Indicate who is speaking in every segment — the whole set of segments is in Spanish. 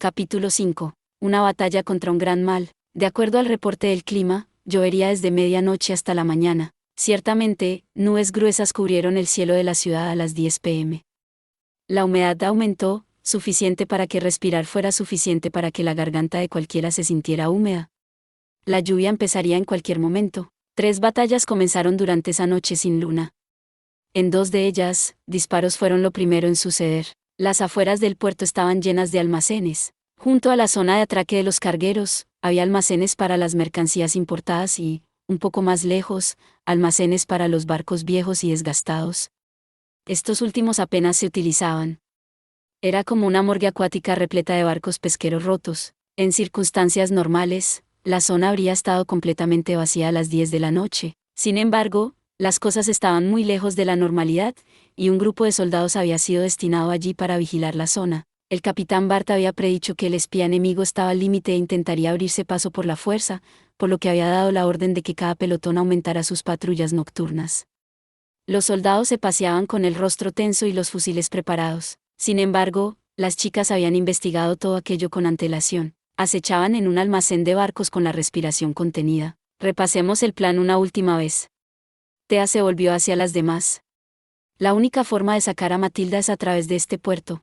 Speaker 1: Capítulo 5. Una batalla contra un gran mal. De acuerdo al reporte del clima, llovería desde medianoche hasta la mañana. Ciertamente, nubes gruesas cubrieron el cielo de la ciudad a las 10 p.m. La humedad aumentó, suficiente para que respirar fuera suficiente para que la garganta de cualquiera se sintiera húmeda. La lluvia empezaría en cualquier momento. 3 batallas comenzaron durante esa noche sin luna. En 2 de ellas, disparos fueron lo primero en suceder. Las afueras del puerto estaban llenas de almacenes. Junto a la zona de atraque de los cargueros, había almacenes para las mercancías importadas y, un poco más lejos, almacenes para los barcos viejos y desgastados. Estos últimos apenas se utilizaban. Era como una morgue acuática repleta de barcos pesqueros rotos. En circunstancias normales, la zona habría estado completamente vacía a las 10 de la noche. Sin embargo, las cosas estaban muy lejos de la normalidad, y un grupo de soldados había sido destinado allí para vigilar la zona. El capitán Bart había predicho que el espía enemigo estaba al límite e intentaría abrirse paso por la fuerza, por lo que había dado la orden de que cada pelotón aumentara sus patrullas nocturnas. Los soldados se paseaban con el rostro tenso y los fusiles preparados. Sin embargo, las chicas habían investigado todo aquello con antelación. Acechaban en un almacén de barcos con la respiración contenida. Repasemos el plan una última vez. Thea se volvió hacia las demás. La única forma de sacar a Matilda es a través de este puerto.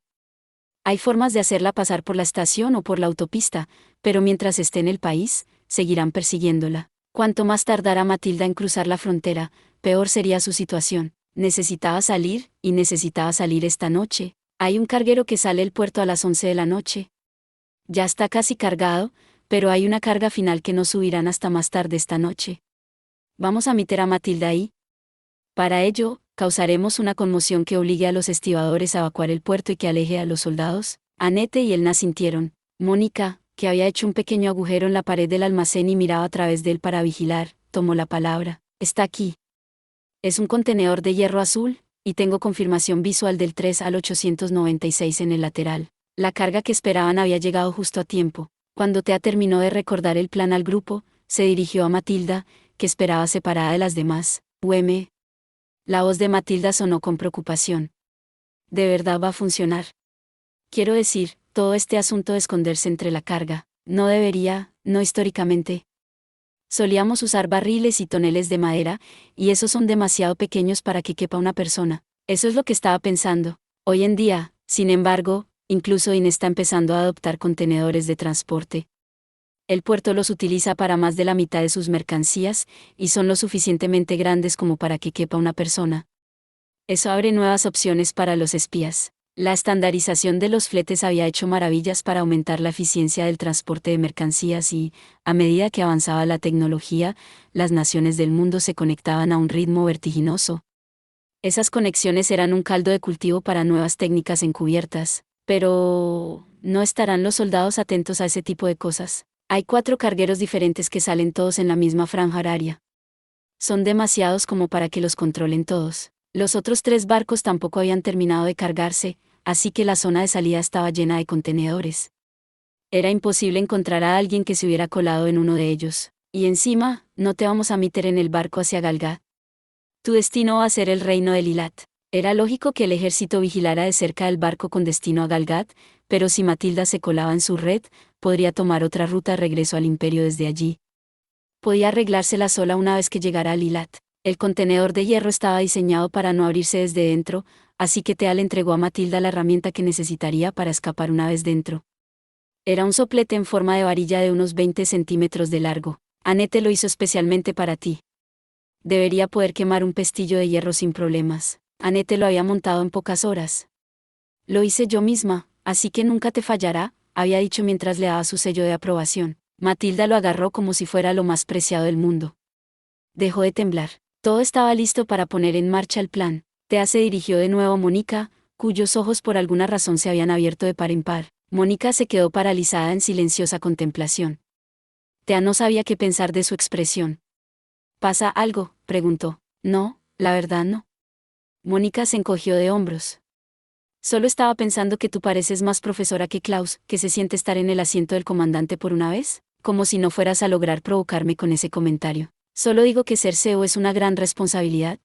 Speaker 1: Hay formas de hacerla pasar por la estación o por la autopista, pero mientras esté en el país, seguirán persiguiéndola. Cuanto más tardara Matilda en cruzar la frontera, peor sería su situación. Necesitaba salir, y necesitaba salir esta noche. Hay un carguero que sale del puerto a las 11 de la noche. Ya está casi cargado, pero hay una carga final que no subirán hasta más tarde esta noche. ¿Vamos a meter a Matilda ahí? Para ello, causaremos una conmoción que obligue a los estibadores a evacuar el puerto y que aleje a los soldados. Annette y Elna sintieron. Mónica, que había hecho un pequeño agujero en la pared del almacén y miraba a través de él para vigilar, tomó la palabra. Está aquí. Es un contenedor de hierro azul, y tengo confirmación visual del 3 al 896 en el lateral. La carga que esperaban había llegado justo a tiempo. Cuando Thea terminó de recordar el plan al grupo, se dirigió a Matilda, que esperaba separada de las demás. La voz de Matilda sonó con preocupación. ¿De verdad va a funcionar? Quiero decir, todo este asunto de esconderse entre la carga, no debería, no históricamente. Solíamos usar barriles y toneles de madera, y esos son demasiado pequeños para que quepa una persona. Eso es lo que estaba pensando. Hoy en día, sin embargo, incluso IN está empezando a adoptar contenedores de transporte. El puerto los utiliza para más de la mitad de sus mercancías, y son lo suficientemente grandes como para que quepa una persona. Eso abre nuevas opciones para los espías. La estandarización de los fletes había hecho maravillas para aumentar la eficiencia del transporte de mercancías y, a medida que avanzaba la tecnología, las naciones del mundo se conectaban a un ritmo vertiginoso. Esas conexiones eran un caldo de cultivo para nuevas técnicas encubiertas, pero ¿no estarán los soldados atentos a ese tipo de cosas? Hay 4 cargueros diferentes que salen todos en la misma franja horaria. Son demasiados como para que los controlen todos. Los otros 3 barcos tampoco habían terminado de cargarse, así que la zona de salida estaba llena de contenedores. Era imposible encontrar a alguien que se hubiera colado en uno de ellos. Y encima, no te vamos a meter en el barco hacia Galgat. Tu destino va a ser el reino de Lilat. Era lógico que el ejército vigilara de cerca el barco con destino a Galgat, pero si Matilda se colaba en su red, podría tomar otra ruta de regreso al imperio desde allí. Podía arreglársela sola una vez que llegara a Lilat. El contenedor de hierro estaba diseñado para no abrirse desde dentro, así que Thea le entregó a Matilda la herramienta que necesitaría para escapar una vez dentro. Era un soplete en forma de varilla de unos 20 centímetros de largo. Annette lo hizo especialmente para ti. Debería poder quemar un pestillo de hierro sin problemas. Annette lo había montado en pocas horas. Lo hice yo misma, así que nunca te fallará, había dicho mientras le daba su sello de aprobación. Matilda lo agarró como si fuera lo más preciado del mundo. Dejó de temblar. Todo estaba listo para poner en marcha el plan. Thea se dirigió de nuevo a Mónica, cuyos ojos por alguna razón se habían abierto de par en par. Mónica se quedó paralizada en silenciosa contemplación. Thea no sabía qué pensar de su expresión. ¿Pasa algo?, preguntó. No, la verdad no. Mónica se encogió de hombros. Solo estaba pensando que tú pareces más profesora que Klaus, que se siente estar en el asiento del comandante por una vez, como si no fueras a lograr provocarme con ese comentario. Solo digo que ser CEO es una gran responsabilidad.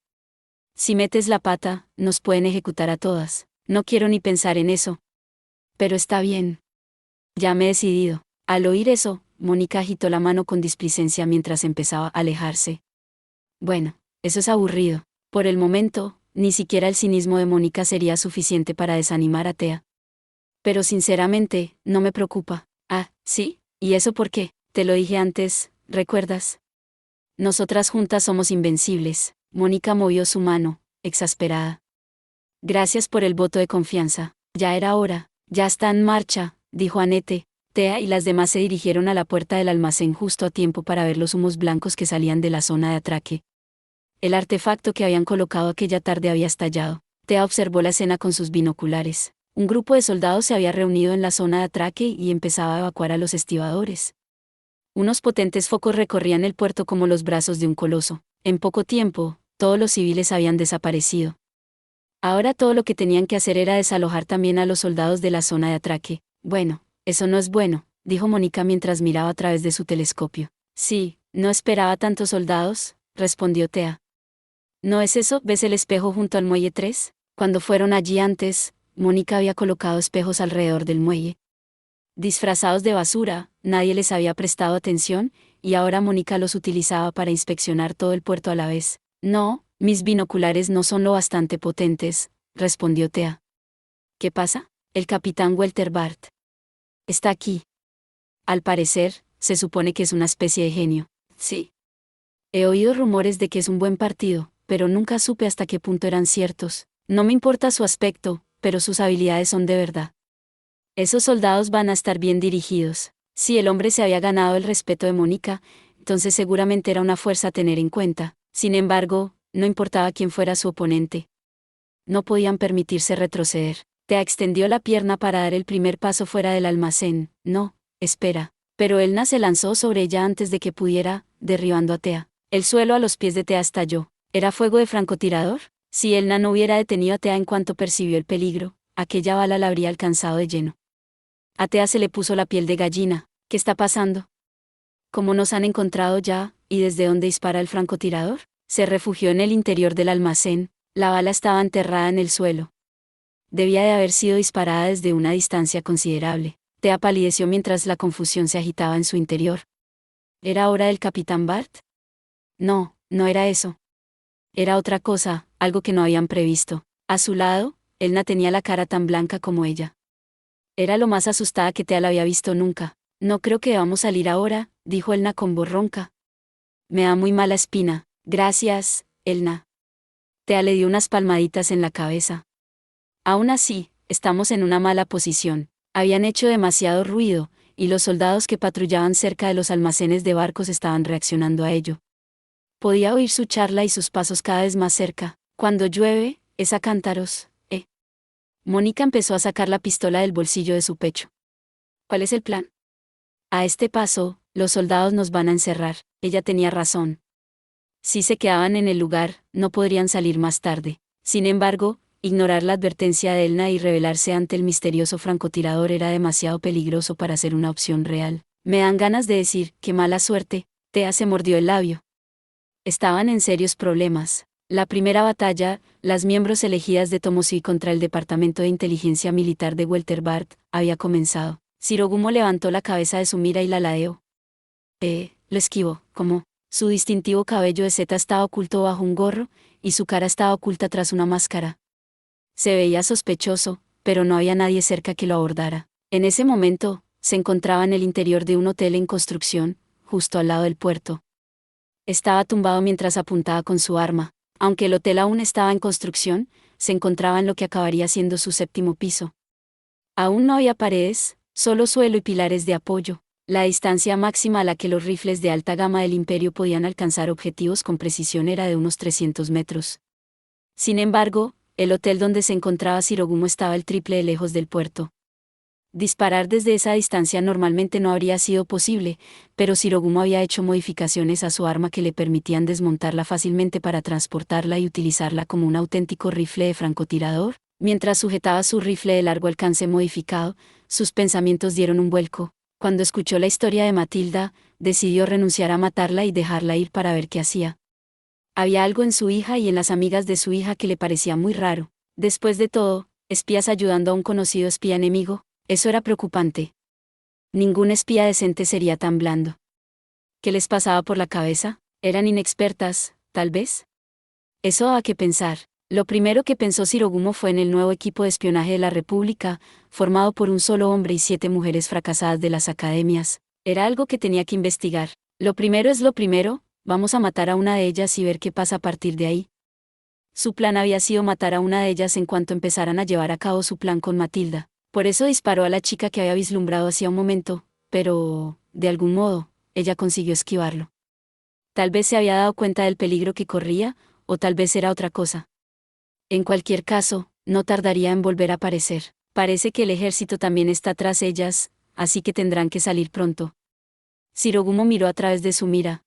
Speaker 1: Si metes la pata, nos pueden ejecutar a todas. No quiero ni pensar en eso. Pero está bien. Ya me he decidido. Al oír eso, Mónica agitó la mano con displicencia mientras empezaba a alejarse. Bueno, eso es aburrido. Por el momento, ni siquiera el cinismo de Mónica sería suficiente para desanimar a Thea. Pero sinceramente, no me preocupa. Ah, ¿sí? ¿Y eso por qué? Te lo dije antes, ¿recuerdas? Nosotras juntas somos invencibles. Mónica movió su mano, exasperada. Gracias por el voto de confianza. Ya era hora. Ya está en marcha, dijo Annette. Thea y las demás se dirigieron a la puerta del almacén justo a tiempo para ver los humos blancos que salían de la zona de atraque. El artefacto que habían colocado aquella tarde había estallado. Thea observó la escena con sus binoculares. Un grupo de soldados se había reunido en la zona de atraque y empezaba a evacuar a los estibadores. Unos potentes focos recorrían el puerto como los brazos de un coloso. En poco tiempo, todos los civiles habían desaparecido. Ahora todo lo que tenían que hacer era desalojar también a los soldados de la zona de atraque. Bueno, eso no es bueno, dijo Mónica mientras miraba a través de su telescopio. Sí, no esperaba tantos soldados, respondió Thea. ¿No es eso? ¿Ves el espejo junto al muelle 3? Cuando fueron allí antes, Mónica había colocado espejos alrededor del muelle. Disfrazados de basura, nadie les había prestado atención, y ahora Mónica los utilizaba para inspeccionar todo el puerto a la vez. No, mis binoculares no son lo bastante potentes, respondió Thea. ¿Qué pasa? El capitán Walter Bart. Está aquí. Al parecer, se supone que es una especie de genio. Sí. He oído rumores de que es un buen partido, pero nunca supe hasta qué punto eran ciertos. No me importa su aspecto, pero sus habilidades son de verdad. Esos soldados van a estar bien dirigidos. Si el hombre se había ganado el respeto de Mónica, entonces seguramente era una fuerza a tener en cuenta. Sin embargo, no importaba quién fuera su oponente. No podían permitirse retroceder. Thea extendió la pierna para dar el primer paso fuera del almacén. No, espera. Pero Elna se lanzó sobre ella antes de que pudiera, derribando a Thea. El suelo a los pies de Thea estalló. ¿Era fuego de francotirador? Si Elna no hubiera detenido a Thea en cuanto percibió el peligro, aquella bala la habría alcanzado de lleno. A Thea se le puso la piel de gallina. ¿Qué está pasando? ¿Cómo nos han encontrado ya, y desde dónde dispara el francotirador? Se refugió en el interior del almacén. La bala estaba enterrada en el suelo. Debía de haber sido disparada desde una distancia considerable. Thea palideció mientras la confusión se agitaba en su interior. ¿Era hora del capitán Bart? No, no era eso. Era otra cosa, algo que no habían previsto. A su lado, Elna tenía la cara tan blanca como ella. Era lo más asustada que Thea la había visto nunca. No creo que debamos salir ahora, dijo Elna con voz ronca. Me da muy mala espina. Gracias, Elna. Thea le dio unas palmaditas en la cabeza. Aún así, estamos en una mala posición. Habían hecho demasiado ruido, y los soldados que patrullaban cerca de los almacenes de barcos estaban reaccionando a ello. Podía oír su charla y sus pasos cada vez más cerca. Cuando llueve, es a cántaros, ¿eh? Mónica empezó a sacar la pistola del bolsillo de su pecho. ¿Cuál es el plan? A este paso, los soldados nos van a encerrar. Ella tenía razón. Si se quedaban en el lugar, no podrían salir más tarde. Sin embargo, ignorar la advertencia de Elna y rebelarse ante el misterioso francotirador era demasiado peligroso para ser una opción real. Me dan ganas de decir, qué mala suerte. Thea se mordió el labio. Estaban en serios problemas. La primera batalla, las miembros elegidas de Tomosi contra el Departamento de Inteligencia Militar de Walter Bart, había comenzado. Shirogumo levantó la cabeza de su mira y la ladeó. Lo esquivó, como. Su distintivo cabello de seta estaba oculto bajo un gorro, y su cara estaba oculta tras una máscara. Se veía sospechoso, pero no había nadie cerca que lo abordara. En ese momento, se encontraba en el interior de un hotel en construcción, justo al lado del puerto. Estaba tumbado mientras apuntaba con su arma. Aunque el hotel aún estaba en construcción, se encontraba en lo que acabaría siendo su séptimo piso. Aún no había paredes, solo suelo y pilares de apoyo. La distancia máxima a la que los rifles de alta gama del Imperio podían alcanzar objetivos con precisión era de unos 300 metros. Sin embargo, el hotel donde se encontraba Shirogumo estaba el triple de lejos del puerto. Disparar desde esa distancia normalmente no habría sido posible, pero Shirogumo había hecho modificaciones a su arma que le permitían desmontarla fácilmente para transportarla y utilizarla como un auténtico rifle de francotirador. Mientras sujetaba su rifle de largo alcance modificado, sus pensamientos dieron un vuelco. Cuando escuchó la historia de Matilda, decidió renunciar a matarla y dejarla ir para ver qué hacía. Había algo en su hija y en las amigas de su hija que le parecía muy raro. Después de todo, espías ayudando a un conocido espía enemigo, eso era preocupante. Ningún espía decente sería tan blando. ¿Qué les pasaba por la cabeza? ¿Eran inexpertas, tal vez? Eso daba que pensar. Lo primero que pensó Shirogumo fue en el nuevo equipo de espionaje de la República, formado por un solo hombre y 7 mujeres fracasadas de las academias. Era algo que tenía que investigar. Lo primero es lo primero, vamos a matar a una de ellas y ver qué pasa a partir de ahí. Su plan había sido matar a una de ellas en cuanto empezaran a llevar a cabo su plan con Matilda. Por eso disparó a la chica que había vislumbrado hacía un momento, pero, de algún modo, ella consiguió esquivarlo. Tal vez se había dado cuenta del peligro que corría, o tal vez era otra cosa. En cualquier caso, no tardaría en volver a aparecer. Parece que el ejército también está tras ellas, así que tendrán que salir pronto. Shirogumo miró a través de su mira.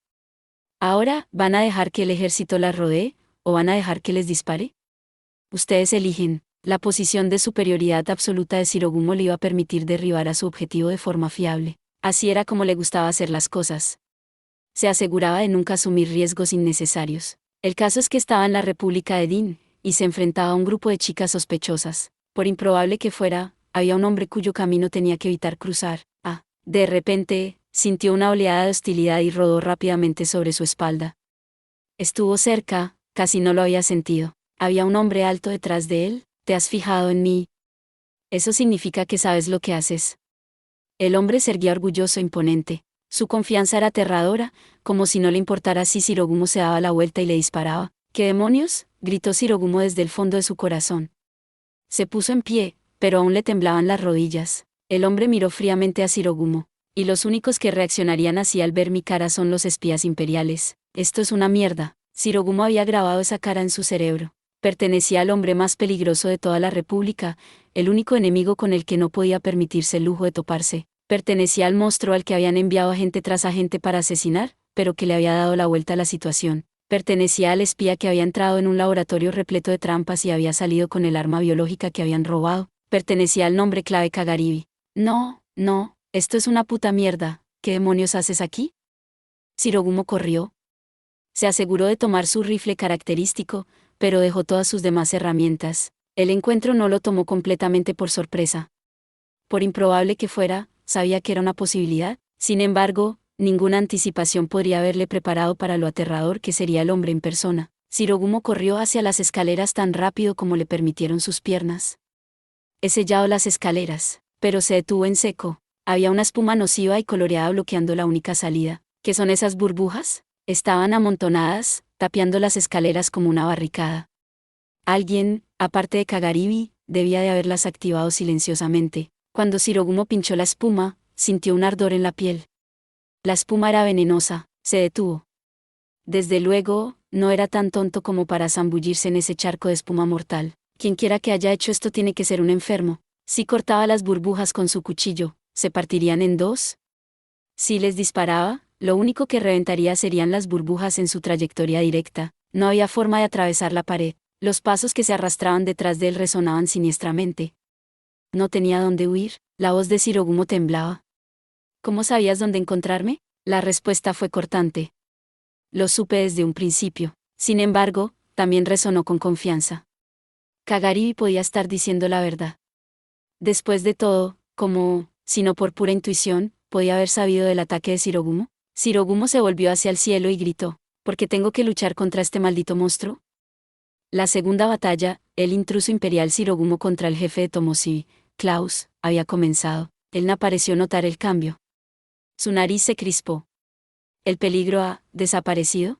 Speaker 1: ¿Ahora van a dejar que el ejército las rodee, o van a dejar que les dispare? Ustedes eligen. La posición de superioridad absoluta de Shirogumo le iba a permitir derribar a su objetivo de forma fiable. Así era como le gustaba hacer las cosas. Se aseguraba de nunca asumir riesgos innecesarios. El caso es que estaba en la República de Din, y se enfrentaba a un grupo de chicas sospechosas. Por improbable que fuera, había un hombre cuyo camino tenía que evitar cruzar. De repente, sintió una oleada de hostilidad y rodó rápidamente sobre su espalda. Estuvo cerca, casi no lo había sentido. Había un hombre alto detrás de él. ¿Te has fijado en mí? Eso significa que sabes lo que haces. El hombre se erguía orgulloso e imponente. Su confianza era aterradora, como si no le importara si Shirogumo se daba la vuelta y le disparaba. ¿Qué demonios?, gritó Shirogumo desde el fondo de su corazón. Se puso en pie, pero aún le temblaban las rodillas. El hombre miró fríamente a Shirogumo. Y los únicos que reaccionarían así al ver mi cara son los espías imperiales. Esto es una mierda. Shirogumo había grabado esa cara en su cerebro. Pertenecía al hombre más peligroso de toda la República, el único enemigo con el que no podía permitirse el lujo de toparse. Pertenecía al monstruo al que habían enviado agente tras agente para asesinar, pero que le había dado la vuelta a la situación. Pertenecía al espía que había entrado en un laboratorio repleto de trampas y había salido con el arma biológica que habían robado. Pertenecía al nombre clave Kagaribi. No, esto es una puta mierda. ¿Qué demonios haces aquí? Shirogumo corrió. Se aseguró de tomar su rifle característico, pero dejó todas sus demás herramientas. El encuentro no lo tomó completamente por sorpresa. Por improbable que fuera, sabía que era una posibilidad. Sin embargo, ninguna anticipación podría haberle preparado para lo aterrador que sería el hombre en persona. Shirogumo corrió hacia las escaleras tan rápido como le permitieron sus piernas. He sellado las escaleras, pero se detuvo en seco. Había una espuma nociva y coloreada bloqueando la única salida. ¿Qué son esas burbujas? Estaban amontonadas, tapiando las escaleras como una barricada. Alguien, aparte de Kagaribi, debía de haberlas activado silenciosamente. Cuando Shirogumo pinchó la espuma, sintió un ardor en la piel. La espuma era venenosa. Se detuvo. Desde luego, no era tan tonto como para zambullirse en ese charco de espuma mortal. Quienquiera que haya hecho esto tiene que ser un enfermo. Si cortaba las burbujas con su cuchillo, ¿se partirían en dos? Si les disparaba, lo único que reventaría serían las burbujas en su trayectoria directa. No había forma de atravesar la pared. Los pasos que se arrastraban detrás de él resonaban siniestramente. No tenía dónde huir. La voz de Shirogumo temblaba. ¿Cómo sabías dónde encontrarme? La respuesta fue cortante. Lo supe desde un principio. Sin embargo, también resonó con confianza. Kagaribi podía estar diciendo la verdad. Después de todo, ¿cómo, si no por pura intuición, podía haber sabido del ataque de Shirogumo? Shirogumo se volvió hacia el cielo y gritó: ¿por qué tengo que luchar contra este maldito monstruo? La segunda batalla, el intruso imperial Shirogumo contra el jefe de Tomoshi, Klaus, había comenzado. Él no pareció notar el cambio. Su nariz se crispó. ¿El peligro ha desaparecido?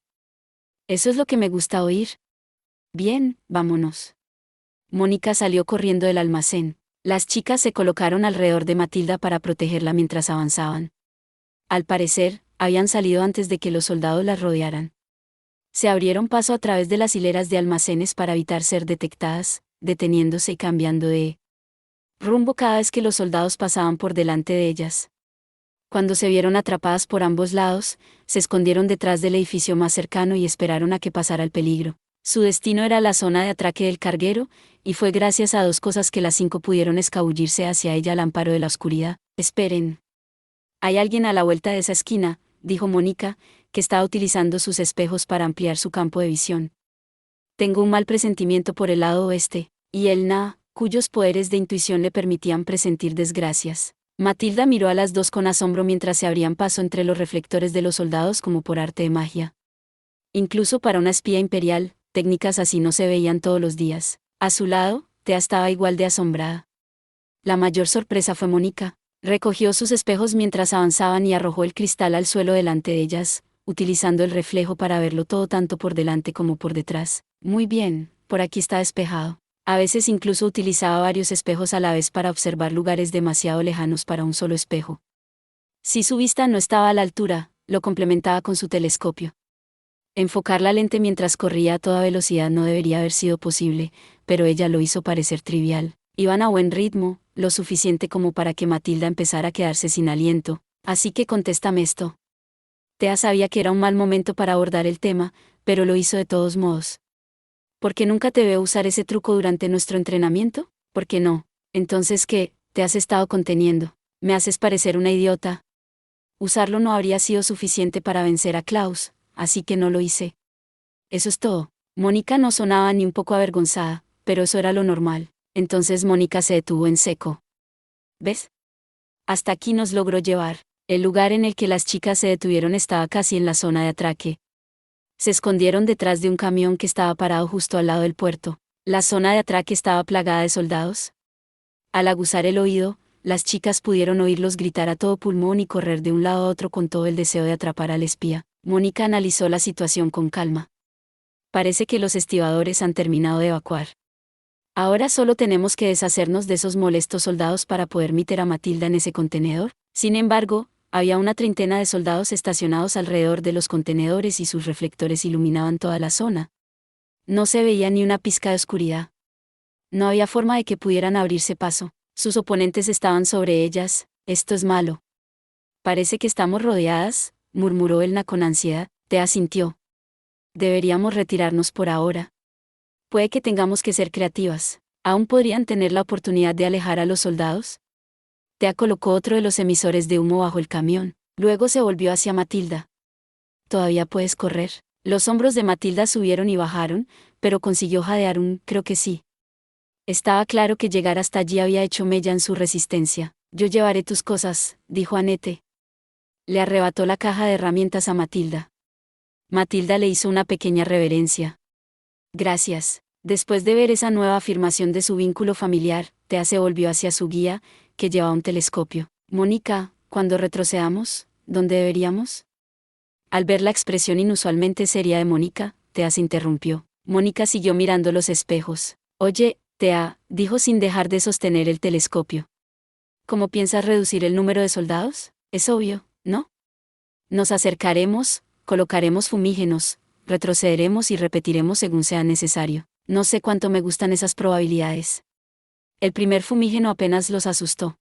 Speaker 1: Eso es lo que me gusta oír. Bien, vámonos. Mónica salió corriendo del almacén. Las chicas se colocaron alrededor de Matilda para protegerla mientras avanzaban. Al parecer, habían salido antes de que los soldados las rodearan. Se abrieron paso a través de las hileras de almacenes para evitar ser detectadas, deteniéndose y cambiando de rumbo cada vez que los soldados pasaban por delante de ellas. Cuando se vieron atrapadas por ambos lados, se escondieron detrás del edificio más cercano y esperaron a que pasara el peligro. Su destino era la zona de atraque del carguero, y fue gracias a dos cosas que las 5 pudieron escabullirse hacia ella al amparo de la oscuridad. Esperen. Hay alguien a la vuelta de esa esquina, dijo Mónica, que estaba utilizando sus espejos para ampliar su campo de visión. Tengo un mal presentimiento por el lado oeste, y el Na, cuyos poderes de intuición le permitían presentir desgracias. Matilda miró a las dos con asombro mientras se abrían paso entre los reflectores de los soldados como por arte de magia. Incluso para una espía imperial, técnicas así no se veían todos los días. A su lado, Thea estaba igual de asombrada. La mayor sorpresa fue Mónica. Recogió sus espejos mientras avanzaban y arrojó el cristal al suelo delante de ellas, utilizando el reflejo para verlo todo tanto por delante como por detrás. Muy bien, por aquí está despejado. A veces incluso utilizaba varios espejos a la vez para observar lugares demasiado lejanos para un solo espejo. Si su vista no estaba a la altura, lo complementaba con su telescopio. Enfocar la lente mientras corría a toda velocidad no debería haber sido posible, pero ella lo hizo parecer trivial. Iban a buen ritmo, lo suficiente como para que Matilda empezara a quedarse sin aliento. Así que contéstame esto. Thea sabía que era un mal momento para abordar el tema, pero lo hizo de todos modos. ¿Por qué nunca te veo usar ese truco durante nuestro entrenamiento? ¿Por qué no? Entonces, ¿qué? Te has estado conteniendo. Me haces parecer una idiota. Usarlo no habría sido suficiente para vencer a Klaus, así que no lo hice. Eso es todo. Mónica no sonaba ni un poco avergonzada, pero eso era lo normal. Entonces Mónica se detuvo en seco. ¿Ves? Hasta aquí nos logró llevar. El lugar en el que las chicas se detuvieron estaba casi en la zona de atraque. Se escondieron detrás de un camión que estaba parado justo al lado del puerto. La zona de atraque estaba plagada de soldados. Al aguzar el oído, las chicas pudieron oírlos gritar a todo pulmón y correr de un lado a otro con todo el deseo de atrapar al espía. Mónica analizó la situación con calma. Parece que los estibadores han terminado de evacuar. Ahora solo tenemos que deshacernos de esos molestos soldados para poder meter a Matilda en ese contenedor. Sin embargo, había una treintena de soldados estacionados alrededor de los contenedores y sus reflectores iluminaban toda la zona. No se veía ni una pizca de oscuridad. No había forma de que pudieran abrirse paso. Sus oponentes estaban sobre ellas. Esto es malo. Parece que estamos rodeadas, murmuró Elna con ansiedad. Thea asintió. Deberíamos retirarnos por ahora. Puede que tengamos que ser creativas. ¿Aún podrían tener la oportunidad de alejar a los soldados? Thea colocó otro de los emisores de humo bajo el camión. Luego se volvió hacia Matilda. ¿Todavía puedes correr? Los hombros de Matilda subieron y bajaron, pero consiguió jadear un creo que sí. Estaba claro que llegar hasta allí había hecho mella en su resistencia. Yo llevaré tus cosas, dijo Annette. Le arrebató la caja de herramientas a Matilda. Matilda le hizo una pequeña reverencia. Gracias. Después de ver esa nueva afirmación de su vínculo familiar, Thea se volvió hacia su guía, que llevaba un telescopio. Mónica, cuando retrocedamos, ¿dónde deberíamos? Al ver la expresión inusualmente seria de Mónica, Thea se interrumpió. Mónica siguió mirando los espejos. Oye, Thea, dijo sin dejar de sostener el telescopio. ¿Cómo piensas reducir el número de soldados? Es obvio, ¿no? Nos acercaremos, colocaremos fumígenos, retrocederemos y repetiremos según sea necesario. No sé cuánto me gustan esas probabilidades. El primer fumígeno apenas los asustó.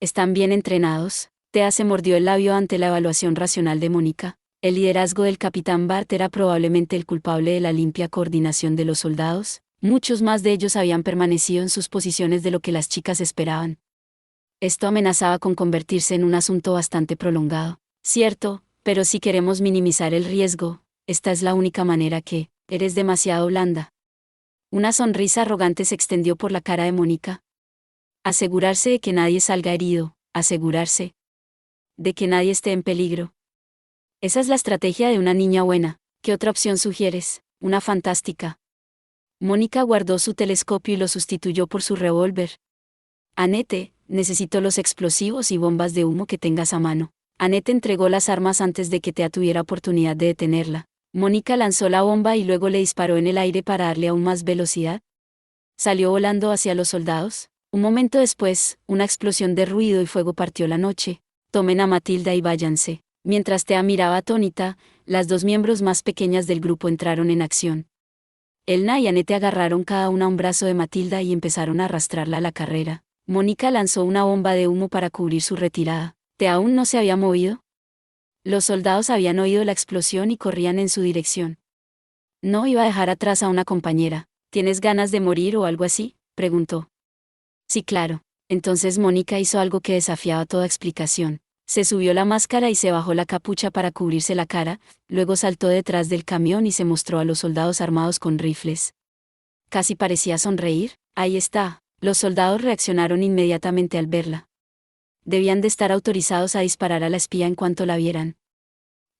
Speaker 1: ¿Están bien entrenados? Thea se mordió el labio ante la evaluación racional de Mónica. El liderazgo del capitán Bart era probablemente el culpable de la limpia coordinación de los soldados. Muchos más de ellos habían permanecido en sus posiciones de lo que las chicas esperaban. Esto amenazaba con convertirse en un asunto bastante prolongado. Cierto, pero si queremos minimizar el riesgo, esta es la única manera que, eres demasiado blanda. Una sonrisa arrogante se extendió por la cara de Mónica. Asegurarse de que nadie salga herido, asegurarse de que nadie esté en peligro. Esa es la estrategia de una niña buena. ¿Qué otra opción sugieres? Una fantástica. Mónica guardó su telescopio y lo sustituyó por su revólver. Annette, necesito los explosivos y bombas de humo que tengas a mano. Annette entregó las armas antes de que Thea tuviera oportunidad de detenerla. Mónica lanzó la bomba y luego le disparó en el aire para darle aún más velocidad. Salió volando hacia los soldados. Un momento después, una explosión de ruido y fuego partió la noche. Tomen a Matilda y váyanse. Mientras Thea miraba atónita, las dos miembros más pequeñas del grupo entraron en acción. Elna y Annette agarraron cada una un brazo de Matilda y empezaron a arrastrarla a la carrera. Mónica lanzó una bomba de humo para cubrir su retirada. ¿Thea aún no se había movido? Los soldados habían oído la explosión y corrían en su dirección. No iba a dejar atrás a una compañera. ¿Tienes ganas de morir o algo así?, preguntó. Sí, claro. Entonces Mónica hizo algo que desafiaba toda explicación. Se subió la máscara y se bajó la capucha para cubrirse la cara, luego saltó detrás del camión y se mostró a los soldados armados con rifles. Casi parecía sonreír. Ahí está. Los soldados reaccionaron inmediatamente al verla. Debían de estar autorizados a disparar a la espía en cuanto la vieran.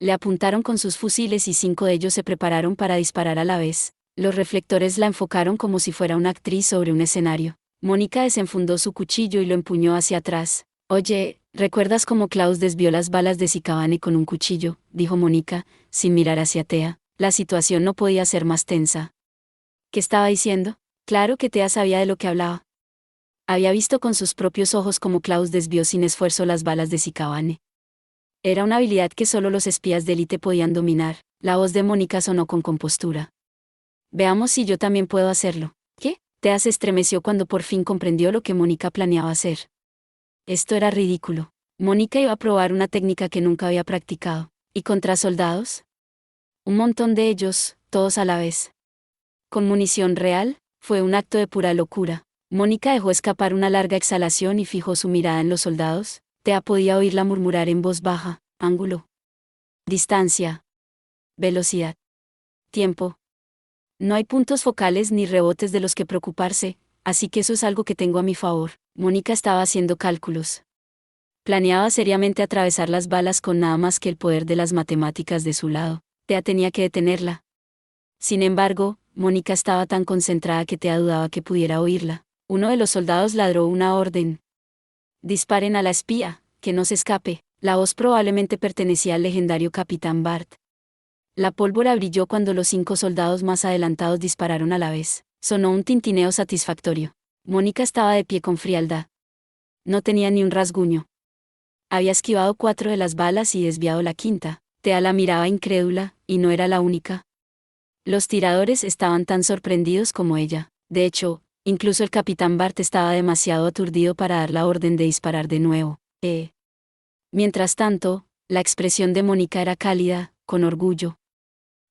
Speaker 1: Le apuntaron con sus fusiles y 5 de ellos se prepararon para disparar a la vez. Los reflectores la enfocaron como si fuera una actriz sobre un escenario. Mónica desenfundó su cuchillo y lo empuñó hacia atrás. Oye, ¿recuerdas cómo Klaus desvió las balas de Sicabane con un cuchillo?, dijo Mónica, sin mirar hacia Thea. La situación no podía ser más tensa. ¿Qué estaba diciendo? Claro que Thea sabía de lo que hablaba. Había visto con sus propios ojos cómo Klaus desvió sin esfuerzo las balas de Sicabane. Era una habilidad que solo los espías de élite podían dominar. La voz de Mónica sonó con compostura. Veamos si yo también puedo hacerlo. ¿Qué? Thea se estremeció cuando por fin comprendió lo que Mónica planeaba hacer. Esto era ridículo. Mónica iba a probar una técnica que nunca había practicado. ¿Y contra soldados? Un montón de ellos, todos a la vez. Con munición real, fue un acto de pura locura. Mónica dejó escapar una larga exhalación y fijó su mirada en los soldados. Thea podía oírla murmurar en voz baja: ángulo, distancia, velocidad, tiempo. No hay puntos focales ni rebotes de los que preocuparse, así que eso es algo que tengo a mi favor. Mónica estaba haciendo cálculos. Planeaba seriamente atravesar las balas con nada más que el poder de las matemáticas de su lado. Thea tenía que detenerla. Sin embargo, Mónica estaba tan concentrada que Thea dudaba que pudiera oírla. Uno de los soldados ladró una orden. Disparen a la espía, que no se escape. La voz probablemente pertenecía al legendario Capitán Bart. La pólvora brilló cuando los 5 soldados más adelantados dispararon a la vez. Sonó un tintineo satisfactorio. Mónica estaba de pie con frialdad. No tenía ni un rasguño. Había esquivado 4 de las balas y desviado la quinta. Thea la miraba incrédula, y no era la única. Los tiradores estaban tan sorprendidos como ella. De hecho, incluso el capitán Bart estaba demasiado aturdido para dar la orden de disparar de nuevo. Mientras tanto, la expresión de Mónica era cálida, con orgullo.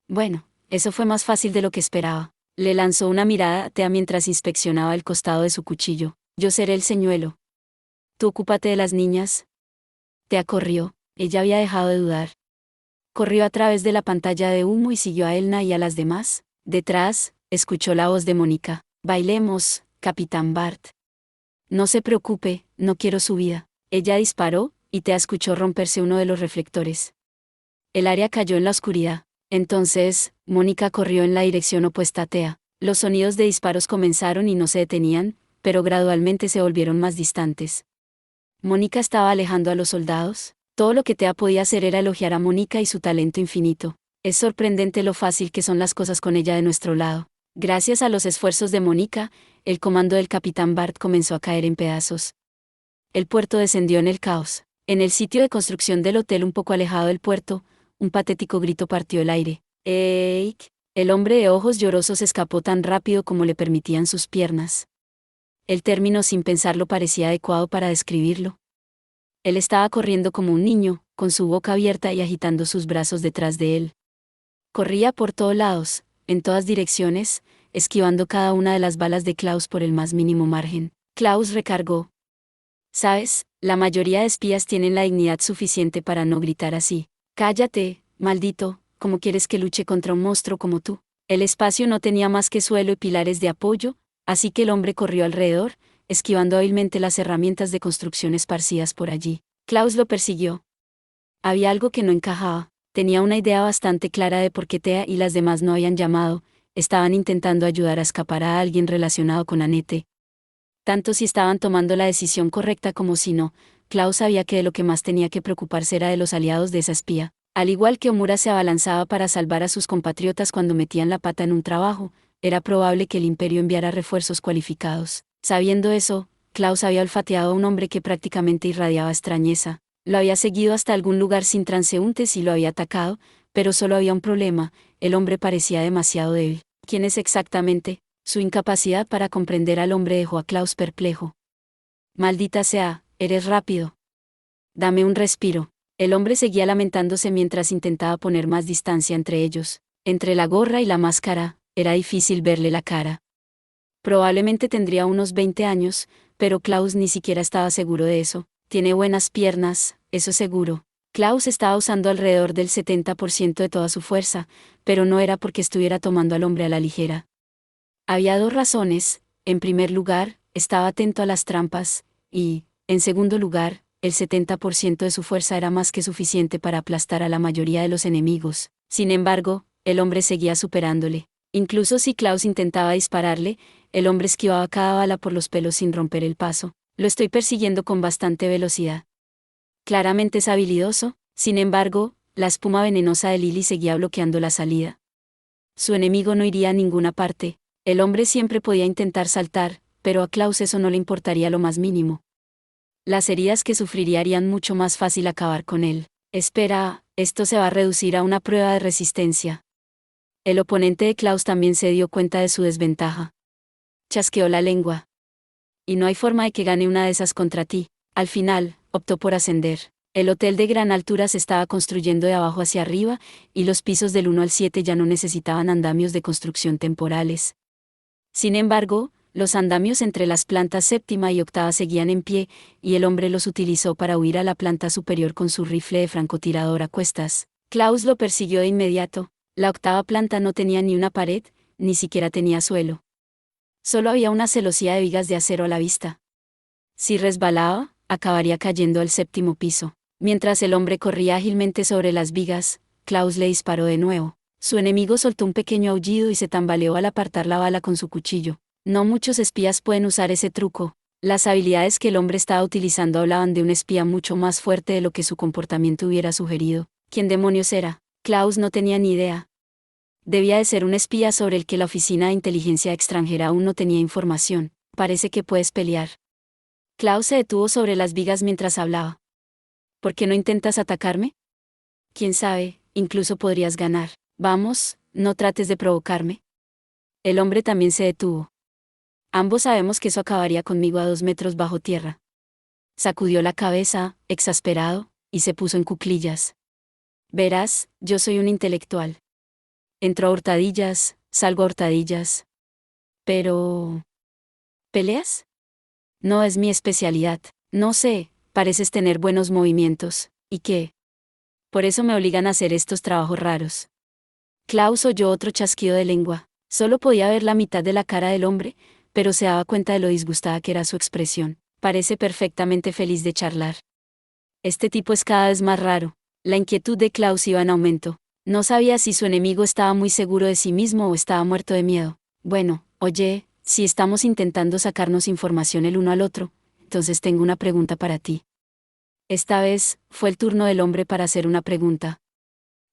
Speaker 1: Bueno, eso fue más fácil de lo que esperaba. Le lanzó una mirada a Thea mientras inspeccionaba el costado de su cuchillo. Yo seré el señuelo. Tú ocúpate de las niñas. Thea corrió. Ella había dejado de dudar. Corrió a través de la pantalla de humo y siguió a Elna y a las demás. Detrás, escuchó la voz de Mónica. Bailemos, Capitán Bart. No se preocupe, no quiero su vida. Ella disparó, y Thea escuchó romperse uno de los reflectores. El área cayó en la oscuridad. Entonces, Mónica corrió en la dirección opuesta a Thea. Los sonidos de disparos comenzaron y no se detenían, pero gradualmente se volvieron más distantes. Mónica estaba alejando a los soldados. Todo lo que Thea podía hacer era elogiar a Mónica y su talento infinito. Es sorprendente lo fácil que son las cosas con ella de nuestro lado. Gracias a los esfuerzos de Mónica, el comando del capitán Bart comenzó a caer en pedazos. El puerto descendió en el caos. En el sitio de construcción del hotel un poco alejado del puerto, un patético grito partió el aire. ¡Eik! El hombre de ojos llorosos escapó tan rápido como le permitían sus piernas. El término sin pensarlo parecía adecuado para describirlo. Él estaba corriendo como un niño, con su boca abierta y agitando sus brazos detrás de él. Corría por todos lados, en todas direcciones, esquivando cada una de las balas de Klaus por el más mínimo margen. Klaus recargó. ¿Sabes? La mayoría de espías tienen la dignidad suficiente para no gritar así. Cállate, maldito, ¿cómo quieres que luche contra un monstruo como tú? El espacio no tenía más que suelo y pilares de apoyo, así que el hombre corrió alrededor, esquivando hábilmente las herramientas de construcción esparcidas por allí. Klaus lo persiguió. Había algo que no encajaba. Tenía una idea bastante clara de por qué Thea y las demás no habían llamado. Estaban intentando ayudar a escapar a alguien relacionado con Annette. Tanto si estaban tomando la decisión correcta como si no, Klaus sabía que de lo que más tenía que preocuparse era de los aliados de esa espía. Al igual que Omura se abalanzaba para salvar a sus compatriotas cuando metían la pata en un trabajo, era probable que el imperio enviara refuerzos cualificados. Sabiendo eso, Klaus había olfateado a un hombre que prácticamente irradiaba extrañeza. Lo había seguido hasta algún lugar sin transeúntes y lo había atacado, pero solo había un problema: el hombre parecía demasiado débil. ¿Quién es exactamente? Su incapacidad para comprender al hombre dejó a Klaus perplejo. Maldita sea, eres rápido. Dame un respiro. El hombre seguía lamentándose mientras intentaba poner más distancia entre ellos. Entre la gorra y la máscara, era difícil verle la cara. Probablemente tendría unos 20 años, pero Klaus ni siquiera estaba seguro de eso. Tiene buenas piernas, eso seguro. Klaus estaba usando alrededor del 70% de toda su fuerza, pero no era porque estuviera tomando al hombre a la ligera. Había 2 razones. En primer lugar, estaba atento a las trampas, y, en segundo lugar, el 70% de su fuerza era más que suficiente para aplastar a la mayoría de los enemigos. Sin embargo, el hombre seguía superándole. Incluso si Klaus intentaba dispararle, el hombre esquivaba cada bala por los pelos sin romper el paso. Lo estoy persiguiendo con bastante velocidad. Claramente es habilidoso, sin embargo, la espuma venenosa de Lily seguía bloqueando la salida. Su enemigo no iría a ninguna parte. El hombre siempre podía intentar saltar, pero a Klaus eso no le importaría lo más mínimo. Las heridas que sufriría harían mucho más fácil acabar con él. Espera, esto se va a reducir a una prueba de resistencia. El oponente de Klaus también se dio cuenta de su desventaja. Chasqueó la lengua. Y no hay forma de que gane una de esas contra ti. Al final, optó por ascender. El hotel de gran altura se estaba construyendo de abajo hacia arriba, y los pisos del 1 al 7 ya no necesitaban andamios de construcción temporales. Sin embargo, los andamios entre las plantas séptima y octava seguían en pie, y el hombre los utilizó para huir a la planta superior con su rifle de francotirador a cuestas. Klaus lo persiguió de inmediato. La octava planta no tenía ni una pared, ni siquiera tenía suelo. Solo había una celosía de vigas de acero a la vista. Si resbalaba, acabaría cayendo al séptimo piso. Mientras el hombre corría ágilmente sobre las vigas, Klaus le disparó de nuevo. Su enemigo soltó un pequeño aullido y se tambaleó al apartar la bala con su cuchillo. No muchos espías pueden usar ese truco. Las habilidades que el hombre estaba utilizando hablaban de un espía mucho más fuerte de lo que su comportamiento hubiera sugerido. ¿Quién demonios era? Klaus no tenía ni idea. Debía de ser un espía sobre el que la Oficina de Inteligencia Extranjera aún no tenía información. Parece que puedes pelear. Klaus se detuvo sobre las vigas mientras hablaba. ¿Por qué no intentas atacarme? Quién sabe, incluso podrías ganar. Vamos, no trates de provocarme. El hombre también se detuvo. Ambos sabemos que eso acabaría conmigo a 2 metros bajo tierra. Sacudió la cabeza, exasperado, y se puso en cuclillas. Verás, yo soy un intelectual. Entro a hurtadillas, salgo a hurtadillas. Pero... ¿peleas? No es mi especialidad. No sé, pareces tener buenos movimientos. ¿Y qué? Por eso me obligan a hacer estos trabajos raros. Klaus oyó otro chasquido de lengua. Solo podía ver la mitad de la cara del hombre, pero se daba cuenta de lo disgustada que era su expresión. Parece perfectamente feliz de charlar. Este tipo es cada vez más raro. La inquietud de Klaus iba en aumento. No sabía si su enemigo estaba muy seguro de sí mismo o estaba muerto de miedo. Bueno, oye, si estamos intentando sacarnos información el uno al otro, entonces tengo una pregunta para ti. Esta vez, fue el turno del hombre para hacer una pregunta.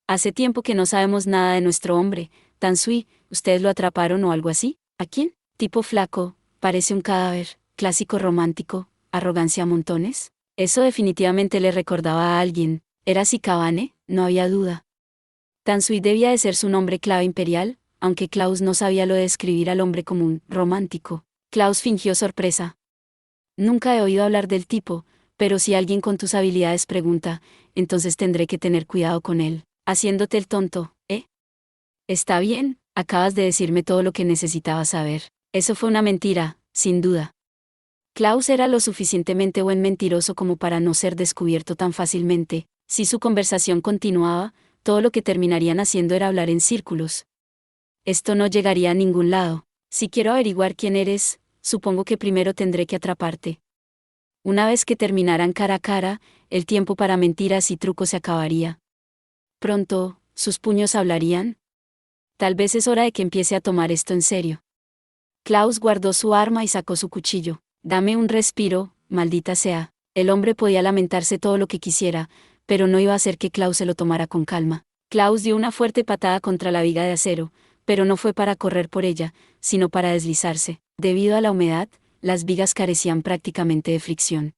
Speaker 1: Hace tiempo que no sabemos nada de nuestro hombre, Tansui, ¿ustedes lo atraparon o algo así? ¿A quién? Tipo flaco, parece un cadáver, clásico romántico, arrogancia a montones. Eso definitivamente le recordaba a alguien. ¿Era Sicabane? No había duda. Tansui debía de ser su nombre clave imperial, aunque Klaus no sabía lo de describir al hombre como un romántico. Klaus fingió sorpresa. Nunca he oído hablar del tipo, pero si alguien con tus habilidades pregunta, entonces tendré que tener cuidado con él. Haciéndote el tonto, ¿eh? Está bien, acabas de decirme todo lo que necesitaba saber. Eso fue una mentira, sin duda. Klaus era lo suficientemente buen mentiroso como para no ser descubierto tan fácilmente. Si su conversación continuaba, todo lo que terminarían haciendo era hablar en círculos. Esto no llegaría a ningún lado. Si quiero averiguar quién eres, supongo que primero tendré que atraparte. Una vez que terminaran cara a cara, el tiempo para mentiras y trucos se acabaría. Pronto, sus puños hablarían. Tal vez es hora de que empiece a tomar esto en serio. Klaus guardó su arma y sacó su cuchillo. Dame un respiro, maldita sea. El hombre podía lamentarse todo lo que quisiera, pero no iba a hacer que Klaus se lo tomara con calma. Klaus dio una fuerte patada contra la viga de acero, pero no fue para correr por ella, sino para deslizarse. Debido a la humedad, las vigas carecían prácticamente de fricción.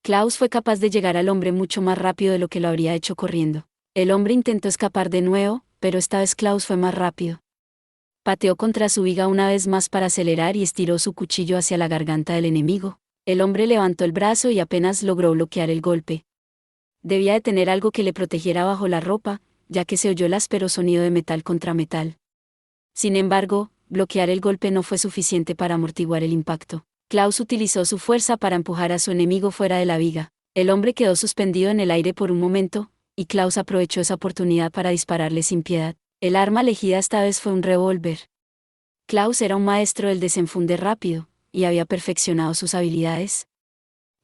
Speaker 1: Klaus fue capaz de llegar al hombre mucho más rápido de lo que lo habría hecho corriendo. El hombre intentó escapar de nuevo, pero esta vez Klaus fue más rápido. Pateó contra su viga una vez más para acelerar y estiró su cuchillo hacia la garganta del enemigo. El hombre levantó el brazo y apenas logró bloquear el golpe. Debía de tener algo que le protegiera bajo la ropa, ya que se oyó el áspero sonido de metal contra metal. Sin embargo, bloquear el golpe no fue suficiente para amortiguar el impacto. Klaus utilizó su fuerza para empujar a su enemigo fuera de la viga. El hombre quedó suspendido en el aire por un momento, y Klaus aprovechó esa oportunidad para dispararle sin piedad. El arma elegida esta vez fue un revólver. Klaus era un maestro del desenfunde rápido, y había perfeccionado sus habilidades.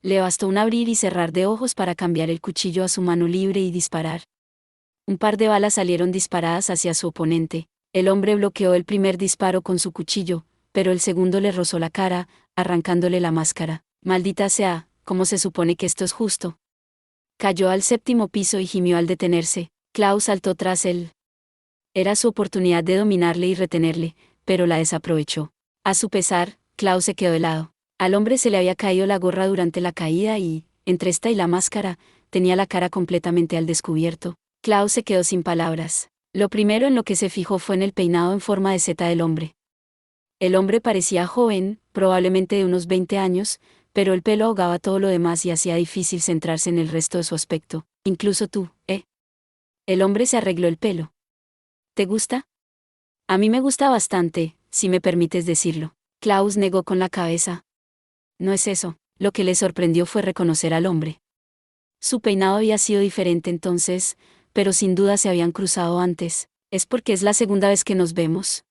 Speaker 1: Le bastó un abrir y cerrar de ojos para cambiar el cuchillo a su mano libre y disparar. Un par de balas salieron disparadas hacia su oponente. El hombre bloqueó el primer disparo con su cuchillo, pero el segundo le rozó la cara, arrancándole la máscara. Maldita sea, ¿cómo se supone que esto es justo? Cayó al séptimo piso y gimió al detenerse. Klaus saltó tras él. Era su oportunidad de dominarle y retenerle, pero la desaprovechó. A su pesar, Klaus se quedó helado. Al hombre se le había caído la gorra durante la caída y, entre esta y la máscara, tenía la cara completamente al descubierto. Klaus se quedó sin palabras. Lo primero en lo que se fijó fue en el peinado en forma de Z del hombre. El hombre parecía joven, probablemente de unos 20 años, pero el pelo ahogaba todo lo demás y hacía difícil centrarse en el resto de su aspecto. Incluso tú, ¿eh? El hombre se arregló el pelo. ¿Te gusta? A mí me gusta bastante, si me permites decirlo. Klaus negó con la cabeza. No es eso. Lo que le sorprendió fue reconocer al hombre. Su peinado había sido diferente entonces, pero sin duda se habían cruzado antes. ¿Es porque es la segunda vez que nos vemos?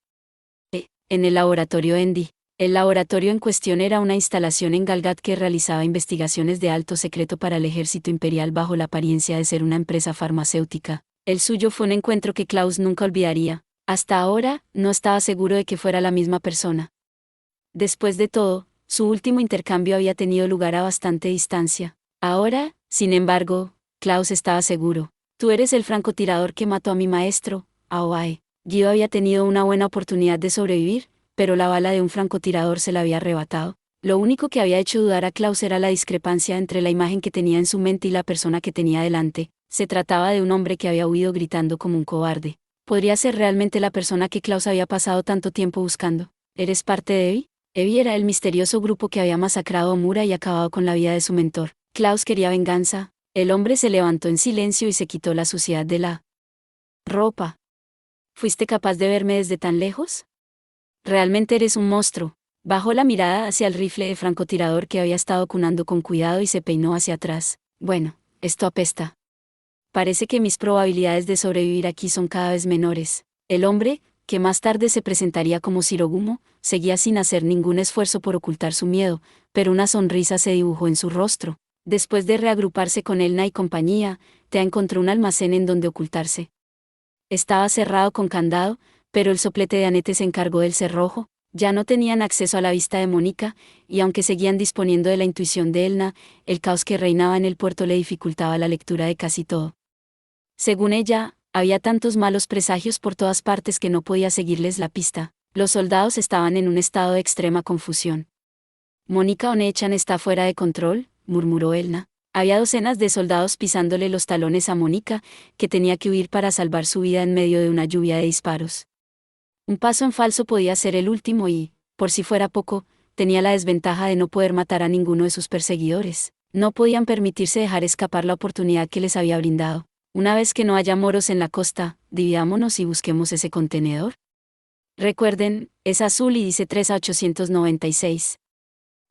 Speaker 1: En el laboratorio Endy. El laboratorio en cuestión era una instalación en Galgat que realizaba investigaciones de alto secreto para el ejército imperial bajo la apariencia de ser una empresa farmacéutica. El suyo fue un encuentro que Klaus nunca olvidaría. Hasta ahora, no estaba seguro de que fuera la misma persona. Después de todo, su último intercambio había tenido lugar a bastante distancia. Ahora, sin embargo, Klaus estaba seguro. Tú eres el francotirador que mató a mi maestro, Aoae. Guido había tenido una buena oportunidad de sobrevivir, pero la bala de un francotirador se la había arrebatado. Lo único que había hecho dudar a Klaus era la discrepancia entre la imagen que tenía en su mente y la persona que tenía delante. Se trataba de un hombre que había huido gritando como un cobarde. ¿Podría ser realmente la persona que Klaus había pasado tanto tiempo buscando? ¿Eres parte de Evi? Evi era el misterioso grupo que había masacrado a Mura y acabado con la vida de su mentor. Klaus quería venganza. El hombre se levantó en silencio y se quitó la suciedad de la ropa. ¿Fuiste capaz de verme desde tan lejos? Realmente eres un monstruo. Bajó la mirada hacia el rifle de francotirador que había estado cunando con cuidado y se peinó hacia atrás. Bueno, esto apesta. Parece que mis probabilidades de sobrevivir aquí son cada vez menores. El hombre, que más tarde se presentaría como Shirogumo, seguía sin hacer ningún esfuerzo por ocultar su miedo, pero una sonrisa se dibujó en su rostro. Después de reagruparse con Elna y compañía, Tea encontró un almacén en donde ocultarse. Estaba cerrado con candado, pero el soplete de Annette se encargó del cerrojo. Ya no tenían acceso a la vista de Mónica, y aunque seguían disponiendo de la intuición de Elna, el caos que reinaba en el puerto le dificultaba la lectura de casi todo. Según ella, había tantos malos presagios por todas partes que no podía seguirles la pista. Los soldados estaban en un estado de extrema confusión. «Mónica Onechan está fuera de control», murmuró Elna. Había docenas de soldados pisándole los talones a Mónica, que tenía que huir para salvar su vida en medio de una lluvia de disparos. Un paso en falso podía ser el último y, por si fuera poco, tenía la desventaja de no poder matar a ninguno de sus perseguidores. No podían permitirse dejar escapar la oportunidad que les había brindado. Una vez que no haya moros en la costa, dividámonos y busquemos ese contenedor. Recuerden, es azul y dice 3 a 896.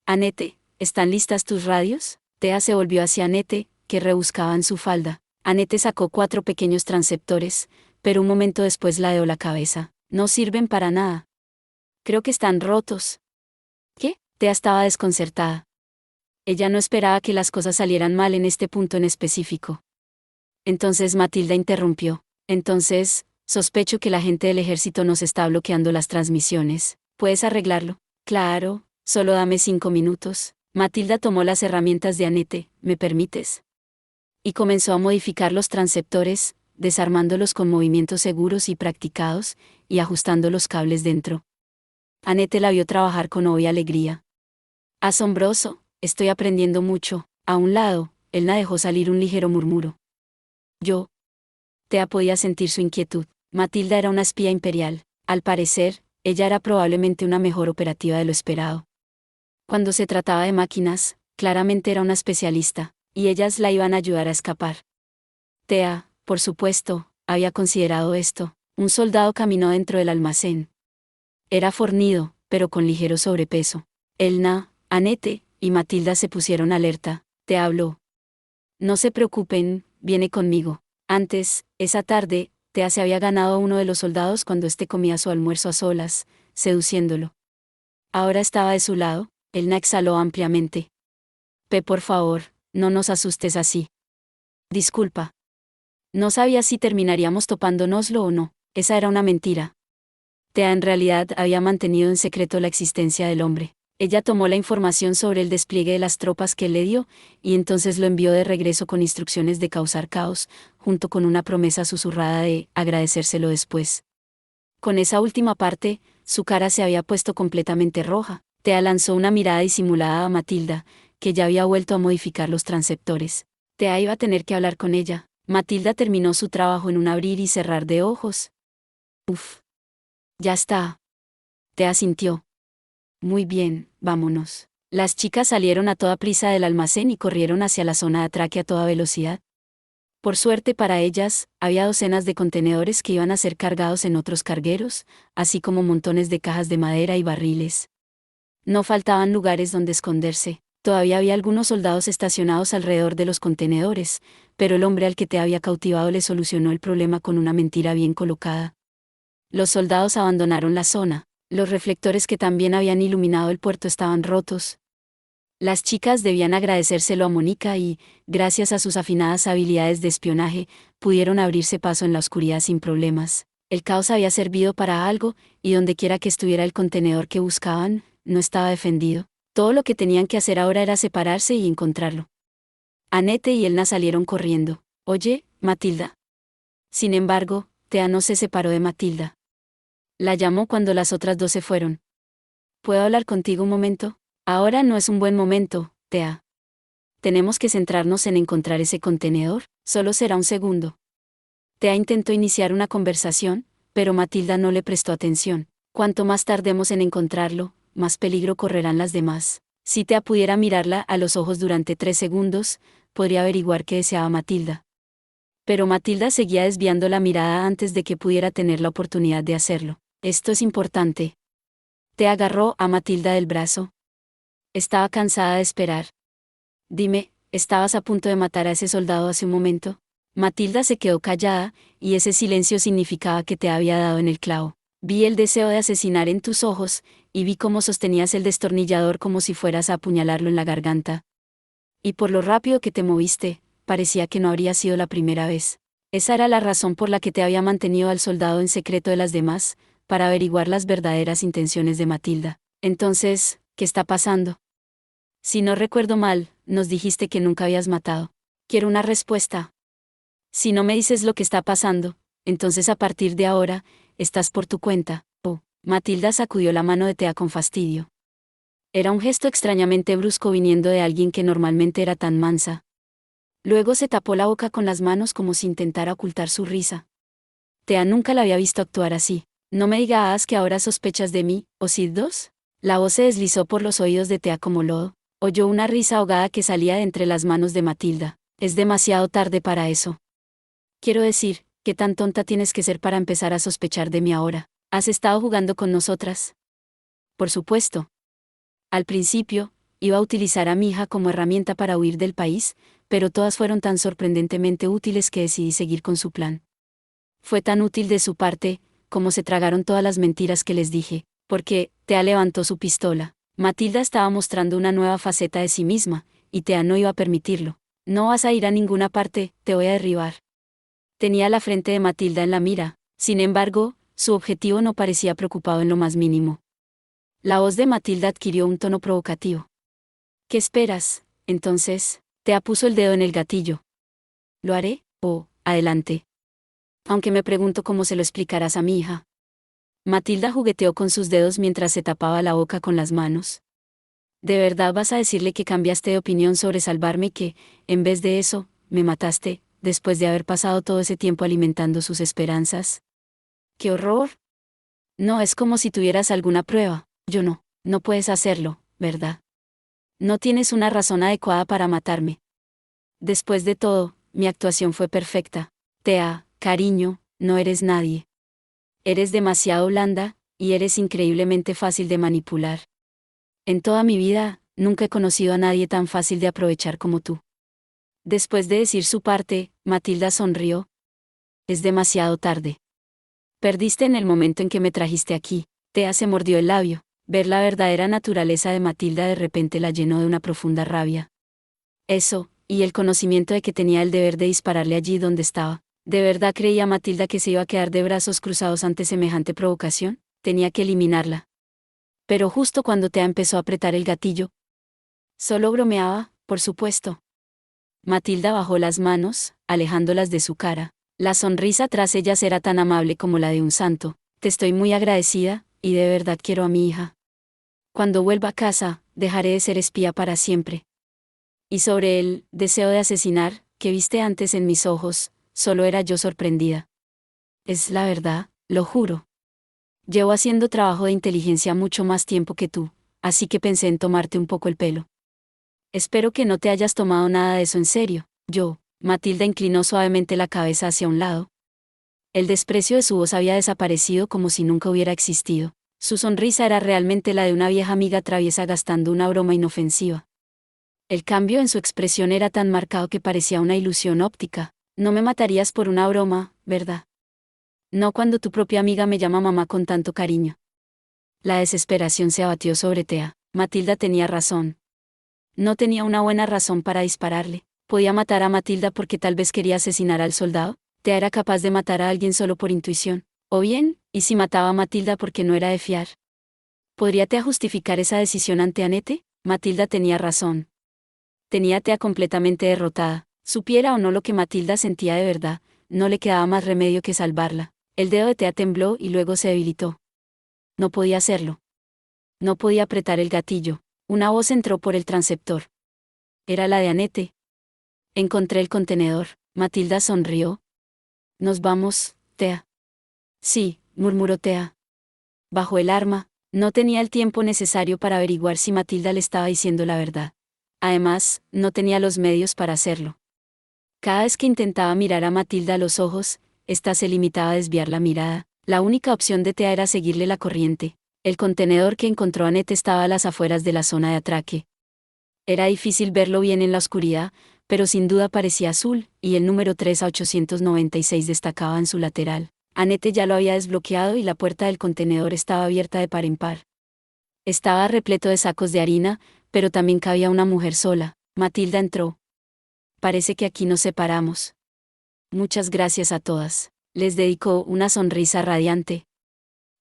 Speaker 1: Annette, ¿están listas tus radios? Tea se volvió hacia Annette, que rebuscaba en su falda. Annette sacó 4 pequeños transceptores, pero un momento después ladeó la cabeza. No sirven para nada. Creo que están rotos. ¿Qué? Tea estaba desconcertada. Ella no esperaba que las cosas salieran mal en este punto en específico. Entonces Matilda interrumpió. Entonces, sospecho que la gente del ejército nos está bloqueando las transmisiones. ¿Puedes arreglarlo? Claro, solo dame 5 minutos. Matilda tomó las herramientas de Annette, ¿me permites? Y comenzó a modificar los transceptores, desarmándolos con movimientos seguros y practicados, y ajustando los cables dentro. Annette la vio trabajar con obvia alegría. Asombroso, estoy aprendiendo mucho. A un lado, Elna dejó salir un ligero murmuro. Tea podía sentir su inquietud. Matilda era una espía imperial. Al parecer, ella era probablemente una mejor operativa de lo esperado. Cuando se trataba de máquinas, claramente era una especialista, y ellas la iban a ayudar a escapar. Tea, por supuesto, había considerado esto. Un soldado caminó dentro del almacén. Era fornido, pero con ligero sobrepeso. Elna, Annette y Matilda se pusieron alerta. Te habló. No se preocupen, viene conmigo. Antes, esa tarde, Tea se había ganado a uno de los soldados cuando éste comía su almuerzo a solas, seduciéndolo. Ahora estaba de su lado. Elna exhaló ampliamente. Por favor, no nos asustes así. Disculpa. No sabía si terminaríamos topándonoslo o no, esa era una mentira. Thea en realidad había mantenido en secreto la existencia del hombre. Ella tomó la información sobre el despliegue de las tropas que él le dio, y entonces lo envió de regreso con instrucciones de causar caos, junto con una promesa susurrada de agradecérselo después. Con esa última parte, su cara se había puesto completamente roja. Thea lanzó una mirada disimulada a Matilda, que ya había vuelto a modificar los transceptores. Thea iba a tener que hablar con ella. Matilda terminó su trabajo en un abrir y cerrar de ojos. Uf. Ya está. Thea sintió. Muy bien, vámonos. Las chicas salieron a toda prisa del almacén y corrieron hacia la zona de atraque a toda velocidad. Por suerte para ellas, había docenas de contenedores que iban a ser cargados en otros cargueros, así como montones de cajas de madera y barriles. No faltaban lugares donde esconderse. Todavía había algunos soldados estacionados alrededor de los contenedores, pero el hombre al que te había cautivado le solucionó el problema con una mentira bien colocada. Los soldados abandonaron la zona. Los reflectores que también habían iluminado el puerto estaban rotos. Las chicas debían agradecérselo a Mónica y, gracias a sus afinadas habilidades de espionaje, pudieron abrirse paso en la oscuridad sin problemas. El caos había servido para algo, y dondequiera que estuviera el contenedor que buscaban, no estaba defendido. Todo lo que tenían que hacer ahora era separarse y encontrarlo. Annette y Elna salieron corriendo. Oye, Matilda. Sin embargo, Thea no se separó de Matilda. La llamó cuando las otras dos se fueron. ¿Puedo hablar contigo un momento? Ahora no es un buen momento, Thea. Tenemos que centrarnos en encontrar ese contenedor, solo será un segundo. Thea intentó iniciar una conversación, pero Matilda no le prestó atención. Cuanto más tardemos en encontrarlo, más peligro correrán las demás. Si Thea pudiera mirarla a los ojos durante 3 segundos, podría averiguar qué deseaba Matilda. Pero Matilda seguía desviando la mirada antes de que pudiera tener la oportunidad de hacerlo. Esto es importante. Thea agarró a Matilda del brazo. Estaba cansada de esperar. Dime, ¿estabas a punto de matar a ese soldado hace un momento? Matilda se quedó callada, y ese silencio significaba que te había dado en el clavo. Vi el deseo de asesinar en tus ojos, y vi cómo sostenías el destornillador como si fueras a apuñalarlo en la garganta. Y por lo rápido que te moviste, parecía que no habría sido la primera vez. Esa era la razón por la que te había mantenido al soldado en secreto de las demás, para averiguar las verdaderas intenciones de Matilda. Entonces, ¿qué está pasando? Si no recuerdo mal, nos dijiste que nunca habías matado. Quiero una respuesta. Si no me dices lo que está pasando, entonces a partir de ahora, estás por tu cuenta. Oh, Matilda sacudió la mano de Thea con fastidio. Era un gesto extrañamente brusco viniendo de alguien que normalmente era tan mansa. Luego se tapó la boca con las manos como si intentara ocultar su risa. Thea nunca la había visto actuar así. No me digas que ahora sospechas de mí, ¿o Sid 2? La voz se deslizó por los oídos de Thea como lodo. Oyó una risa ahogada que salía de entre las manos de Matilda. Es demasiado tarde para eso. Quiero decir, ¿qué tan tonta tienes que ser para empezar a sospechar de mí ahora? ¿Has estado jugando con nosotras? Por supuesto. Al principio, iba a utilizar a mi hija como herramienta para huir del país, pero todas fueron tan sorprendentemente útiles que decidí seguir con su plan. Fue tan útil de su parte, como se tragaron todas las mentiras que les dije, porque, Thea levantó su pistola. Matilda estaba mostrando una nueva faceta de sí misma, y Thea no iba a permitirlo. No vas a ir a ninguna parte, te voy a derribar. Tenía la frente de Matilda en la mira, sin embargo, su objetivo no parecía preocupado en lo más mínimo. La voz de Matilda adquirió un tono provocativo. ¿Qué esperas? Entonces, Thea puso el dedo en el gatillo. ¿Lo haré? Oh, adelante. Aunque me pregunto cómo se lo explicarás a mi hija. Matilda jugueteó con sus dedos mientras se tapaba la boca con las manos. ¿De verdad vas a decirle que cambiaste de opinión sobre salvarme y que, en vez de eso, me mataste, después de haber pasado todo ese tiempo alimentando sus esperanzas? ¡Qué horror! No es como si tuvieras alguna prueba. Yo no. No puedes hacerlo, ¿verdad? No tienes una razón adecuada para matarme. Después de todo, mi actuación fue perfecta. Thea, cariño, no eres nadie. Eres demasiado blanda, y eres increíblemente fácil de manipular. En toda mi vida, nunca he conocido a nadie tan fácil de aprovechar como tú. Después de decir su parte, Matilda sonrió. Es demasiado tarde. Perdiste en el momento en que me trajiste aquí. Thea se mordió el labio. Ver la verdadera naturaleza de Matilda de repente la llenó de una profunda rabia. Eso, y el conocimiento de que tenía el deber de dispararle allí donde estaba. ¿De verdad creía Matilda que se iba a quedar de brazos cruzados ante semejante provocación? Tenía que eliminarla. Pero justo cuando Thea empezó a apretar el gatillo. Solo bromeaba, por supuesto. Matilda bajó las manos, alejándolas de su cara. La sonrisa tras ellas era tan amable como la de un santo. Te estoy muy agradecida, y de verdad quiero a mi hija. Cuando vuelva a casa, dejaré de ser espía para siempre. Y sobre el deseo de asesinar, que viste antes en mis ojos, solo era yo sorprendida. Es la verdad, lo juro. Llevo haciendo trabajo de inteligencia mucho más tiempo que tú, así que pensé en tomarte un poco el pelo. Espero que no te hayas tomado nada de eso en serio. Matilda inclinó suavemente la cabeza hacia un lado. El desprecio de su voz había desaparecido como si nunca hubiera existido. Su sonrisa era realmente la de una vieja amiga traviesa gastando una broma inofensiva. El cambio en su expresión era tan marcado que parecía una ilusión óptica. No me matarías por una broma, ¿verdad? No cuando tu propia amiga me llama mamá con tanto cariño. La desesperación se abatió sobre Thea. Matilda tenía razón. No tenía una buena razón para dispararle. Podía matar a Matilda porque tal vez quería asesinar al soldado. Thea era capaz de matar a alguien solo por intuición. O bien, ¿y si mataba a Matilda porque no era de fiar? ¿Podría Thea justificar esa decisión ante Annette? Matilda tenía razón. Tenía a Thea completamente derrotada. Supiera o no lo que Matilda sentía de verdad, no le quedaba más remedio que salvarla. El dedo de Thea tembló y luego se debilitó. No podía hacerlo. No podía apretar el gatillo. Una voz entró por el transceptor. Era la de Annette. Encontré el contenedor. Matilda sonrió. Nos vamos, Thea. Sí, murmuró Thea. Bajó el arma. No tenía el tiempo necesario para averiguar si Matilda le estaba diciendo la verdad. Además, no tenía los medios para hacerlo. Cada vez que intentaba mirar a Matilda a los ojos, ésta se limitaba a desviar la mirada. La única opción de Thea era seguirle la corriente. El contenedor que encontró Annette estaba a las afueras de la zona de atraque. Era difícil verlo bien en la oscuridad, pero sin duda parecía azul, y el número 3 a 896 destacaba en su lateral. Annette ya lo había desbloqueado y la puerta del contenedor estaba abierta de par en par. Estaba repleto de sacos de harina, pero también cabía una mujer sola. Matilda entró. Parece que aquí nos separamos. Muchas gracias a todas. Les dedicó una sonrisa radiante.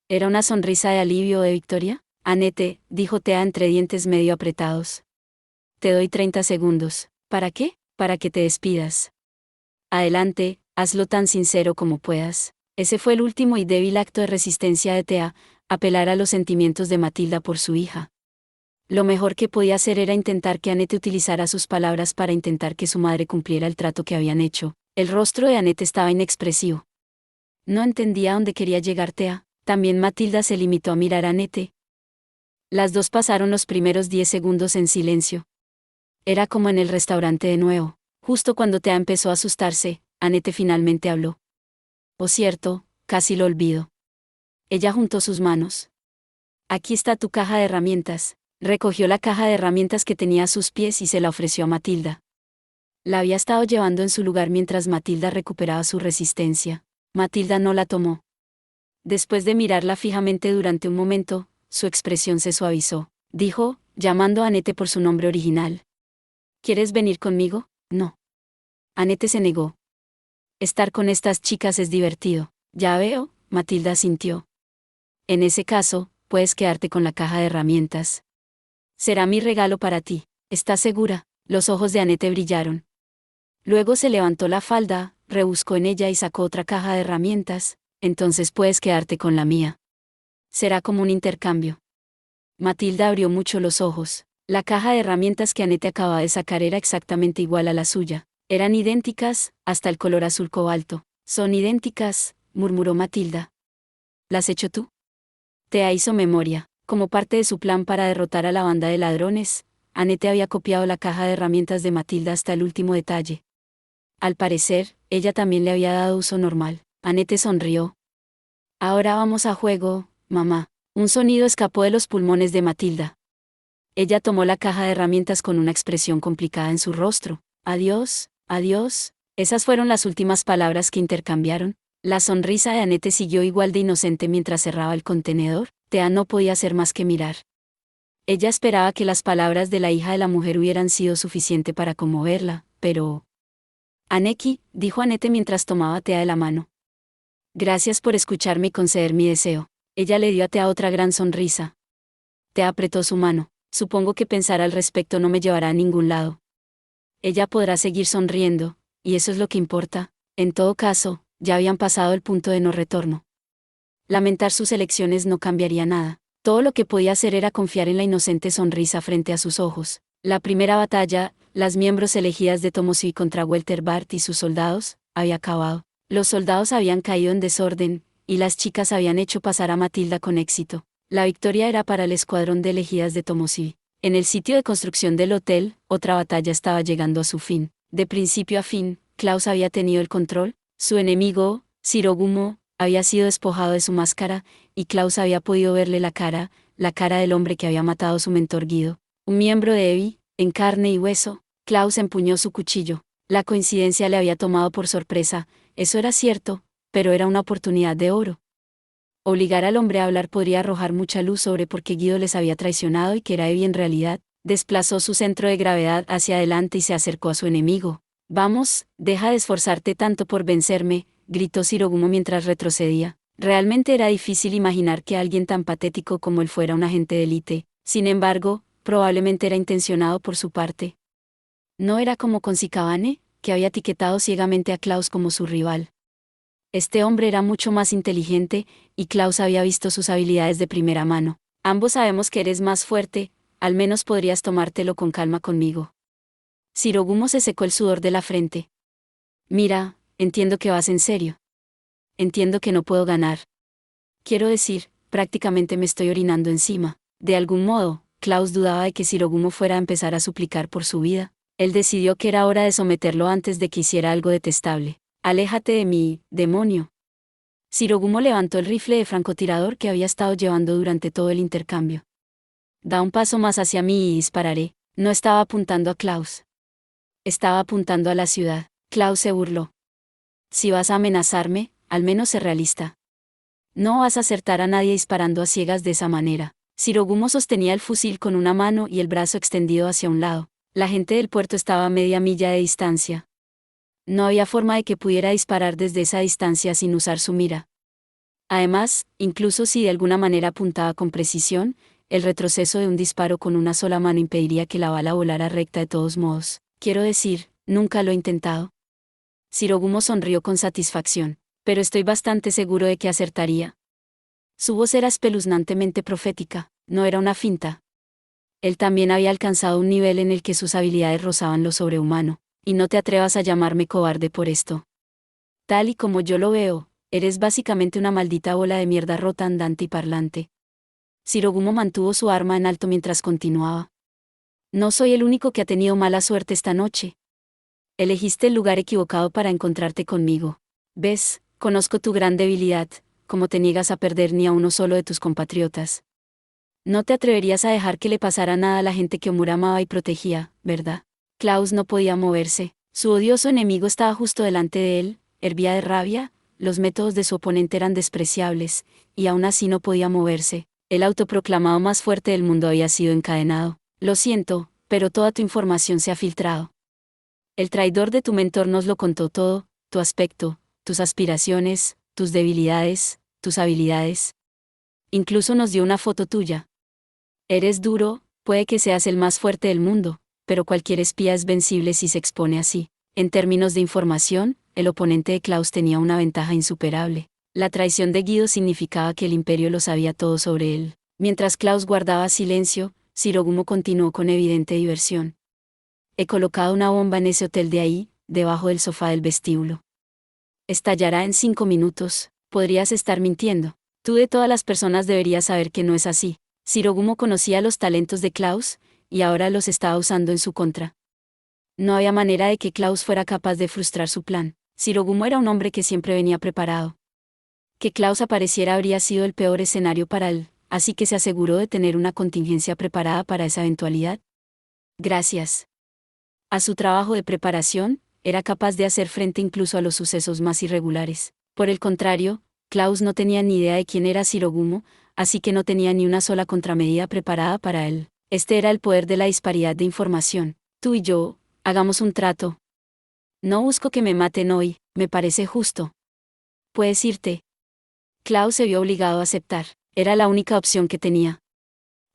Speaker 1: ¿Era una sonrisa de alivio o de victoria? Annette, dijo Thea entre dientes medio apretados. Te doy 30 segundos. ¿Para qué? Para que te despidas. Adelante, hazlo tan sincero como puedas. Ese fue el último y débil acto de resistencia de Thea, apelar a los sentimientos de Matilda por su hija. Lo mejor que podía hacer era intentar que Annette utilizara sus palabras para intentar que su madre cumpliera el trato que habían hecho. El rostro de Annette estaba inexpresivo. No entendía a dónde quería llegar Thea. También Matilda se limitó a mirar a Annette. Las dos pasaron los primeros 10 segundos en silencio. Era como en el restaurante de nuevo. Justo cuando Thea empezó a asustarse, Annette finalmente habló. Oh cierto, casi lo olvido. Ella juntó sus manos. Aquí está tu caja de herramientas. Recogió la caja de herramientas que tenía a sus pies y se la ofreció a Matilda. La había estado llevando en su lugar mientras Matilda recuperaba su resistencia. Matilda no la tomó. Después de mirarla fijamente durante un momento, su expresión se suavizó. Dijo, llamando a Annette por su nombre original. ¿Quieres venir conmigo? No. Annette se negó. Estar con estas chicas es divertido. Ya veo, Matilda asintió. En ese caso, puedes quedarte con la caja de herramientas. Será mi regalo para ti. ¿Estás segura? Los ojos de Annette brillaron. Luego se levantó la falda, rebuscó en ella y sacó otra caja de herramientas. Entonces puedes quedarte con la mía. Será como un intercambio. Matilda abrió mucho los ojos. La caja de herramientas que Annette acababa de sacar era exactamente igual a la suya. Eran idénticas, hasta el color azul cobalto. Son idénticas, murmuró Matilda. ¿Las has hecho tú? Thea hizo memoria. Como parte de su plan para derrotar a la banda de ladrones, Annette había copiado la caja de herramientas de Matilda hasta el último detalle. Al parecer, ella también le había dado uso normal. Annette sonrió. Ahora vamos a juego, mamá. Un sonido escapó de los pulmones de Matilda. Ella tomó la caja de herramientas con una expresión complicada en su rostro. Adiós, adiós. Esas fueron las últimas palabras que intercambiaron. La sonrisa de Annette siguió igual de inocente mientras cerraba el contenedor. Thea no podía hacer más que mirar. Ella esperaba que las palabras de la hija de la mujer hubieran sido suficiente para conmoverla, pero... Aneki, dijo Anette mientras tomaba a Thea de la mano. Gracias por escucharme y conceder mi deseo. Ella le dio a Thea otra gran sonrisa. Thea apretó su mano. Supongo que pensar al respecto no me llevará a ningún lado. Ella podrá seguir sonriendo, y eso es lo que importa. En todo caso, ya habían pasado el punto de no retorno. Lamentar sus elecciones no cambiaría nada. Todo lo que podía hacer era confiar en la inocente sonrisa frente a sus ojos. La primera batalla, las miembros elegidas de Tomoshii contra Walter Bart y sus soldados, había acabado. Los soldados habían caído en desorden, y las chicas habían hecho pasar a Matilda con éxito. La victoria era para el escuadrón de elegidas de Tomoshii. En el sitio de construcción del hotel, otra batalla estaba llegando a su fin. De principio a fin, Klaus había tenido el control. Su enemigo, Shirogumo, había sido despojado de su máscara, y Klaus había podido verle la cara del hombre que había matado a su mentor Guido. Un miembro de Evi, en carne y hueso. Klaus empuñó su cuchillo. La coincidencia le había tomado por sorpresa, eso era cierto, pero era una oportunidad de oro. Obligar al hombre a hablar podría arrojar mucha luz sobre por qué Guido les había traicionado y que era Evi en realidad. Desplazó su centro de gravedad hacia adelante y se acercó a su enemigo. Vamos, deja de esforzarte tanto por vencerme, gritó Shirogumo mientras retrocedía. Realmente era difícil imaginar que alguien tan patético como él fuera un agente de élite. Sin embargo, probablemente era intencionado por su parte. No era como con Shikabane, que había etiquetado ciegamente a Klaus como su rival. Este hombre era mucho más inteligente, y Klaus había visto sus habilidades de primera mano. Ambos sabemos que eres más fuerte, al menos podrías tomártelo con calma conmigo. Shirogumo se secó el sudor de la frente. Mira, entiendo que vas en serio. Entiendo que no puedo ganar. Quiero decir, prácticamente me estoy orinando encima. De algún modo, Klaus dudaba de que Shirogumo fuera a empezar a suplicar por su vida. Él decidió que era hora de someterlo antes de que hiciera algo detestable. Aléjate de mí, demonio. Shirogumo levantó el rifle de francotirador que había estado llevando durante todo el intercambio. Da un paso más hacia mí y dispararé. No estaba apuntando a Klaus. Estaba apuntando a la ciudad. Klaus se burló. Si vas a amenazarme, al menos sé realista. No vas a acertar a nadie disparando a ciegas de esa manera. Shirogumo sostenía el fusil con una mano y el brazo extendido hacia un lado. La gente del puerto estaba a media milla de distancia. No había forma de que pudiera disparar desde esa distancia sin usar su mira. Además, incluso si de alguna manera apuntaba con precisión, el retroceso de un disparo con una sola mano impediría que la bala volara recta de todos modos. Quiero decir, nunca lo he intentado. Shirogumo sonrió con satisfacción. Pero estoy bastante seguro de que acertaría. Su voz era espeluznantemente profética, no era una finta. Él también había alcanzado un nivel en el que sus habilidades rozaban lo sobrehumano. Y no te atrevas a llamarme cobarde por esto. Tal y como yo lo veo, eres básicamente una maldita bola de mierda rota andante y parlante. Shirogumo mantuvo su arma en alto mientras continuaba. No soy el único que ha tenido mala suerte esta noche. Elegiste el lugar equivocado para encontrarte conmigo. ¿Ves? Conozco tu gran debilidad, como te niegas a perder ni a uno solo de tus compatriotas. No te atreverías a dejar que le pasara nada a la gente que Omura amaba y protegía, ¿verdad? Klaus no podía moverse. Su odioso enemigo estaba justo delante de él, hervía de rabia, los métodos de su oponente eran despreciables, y aún así no podía moverse. El autoproclamado más fuerte del mundo había sido encadenado. Lo siento, pero toda tu información se ha filtrado. El traidor de tu mentor nos lo contó todo, tu aspecto, tus aspiraciones, tus debilidades, tus habilidades. Incluso nos dio una foto tuya. Eres duro, puede que seas el más fuerte del mundo, pero cualquier espía es vencible si se expone así. En términos de información, el oponente de Klaus tenía una ventaja insuperable. La traición de Guido significaba que el imperio lo sabía todo sobre él. Mientras Klaus guardaba silencio, Shirogumo continuó con evidente diversión. He colocado una bomba en ese hotel de ahí, debajo del sofá del vestíbulo. Estallará en 5 minutos, podrías estar mintiendo. Tú de todas las personas deberías saber que no es así. Shirogumo conocía los talentos de Klaus, y ahora los estaba usando en su contra. No había manera de que Klaus fuera capaz de frustrar su plan. Shirogumo era un hombre que siempre venía preparado. Que Klaus apareciera habría sido el peor escenario para él, así que se aseguró de tener una contingencia preparada para esa eventualidad. Gracias a su trabajo de preparación, era capaz de hacer frente incluso a los sucesos más irregulares. Por el contrario, Klaus no tenía ni idea de quién era Shirogumo, así que no tenía ni una sola contramedida preparada para él. Este era el poder de la disparidad de información. Tú y yo, hagamos un trato. No busco que me maten hoy, me parece justo. Puedes irte. Klaus se vio obligado a aceptar. Era la única opción que tenía.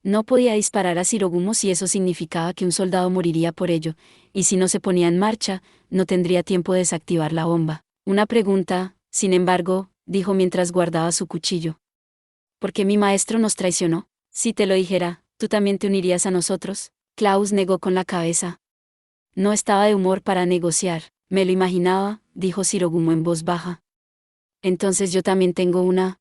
Speaker 1: No podía disparar a Shirogumo si eso significaba que un soldado moriría por ello, y si no se ponía en marcha, no tendría tiempo de desactivar la bomba. Una pregunta, sin embargo, dijo mientras guardaba su cuchillo. ¿Por qué mi maestro nos traicionó? Si te lo dijera, ¿tú también te unirías a nosotros? Klaus negó con la cabeza. No estaba de humor para negociar. Me lo imaginaba, dijo Shirogumo en voz baja. Entonces yo también tengo una.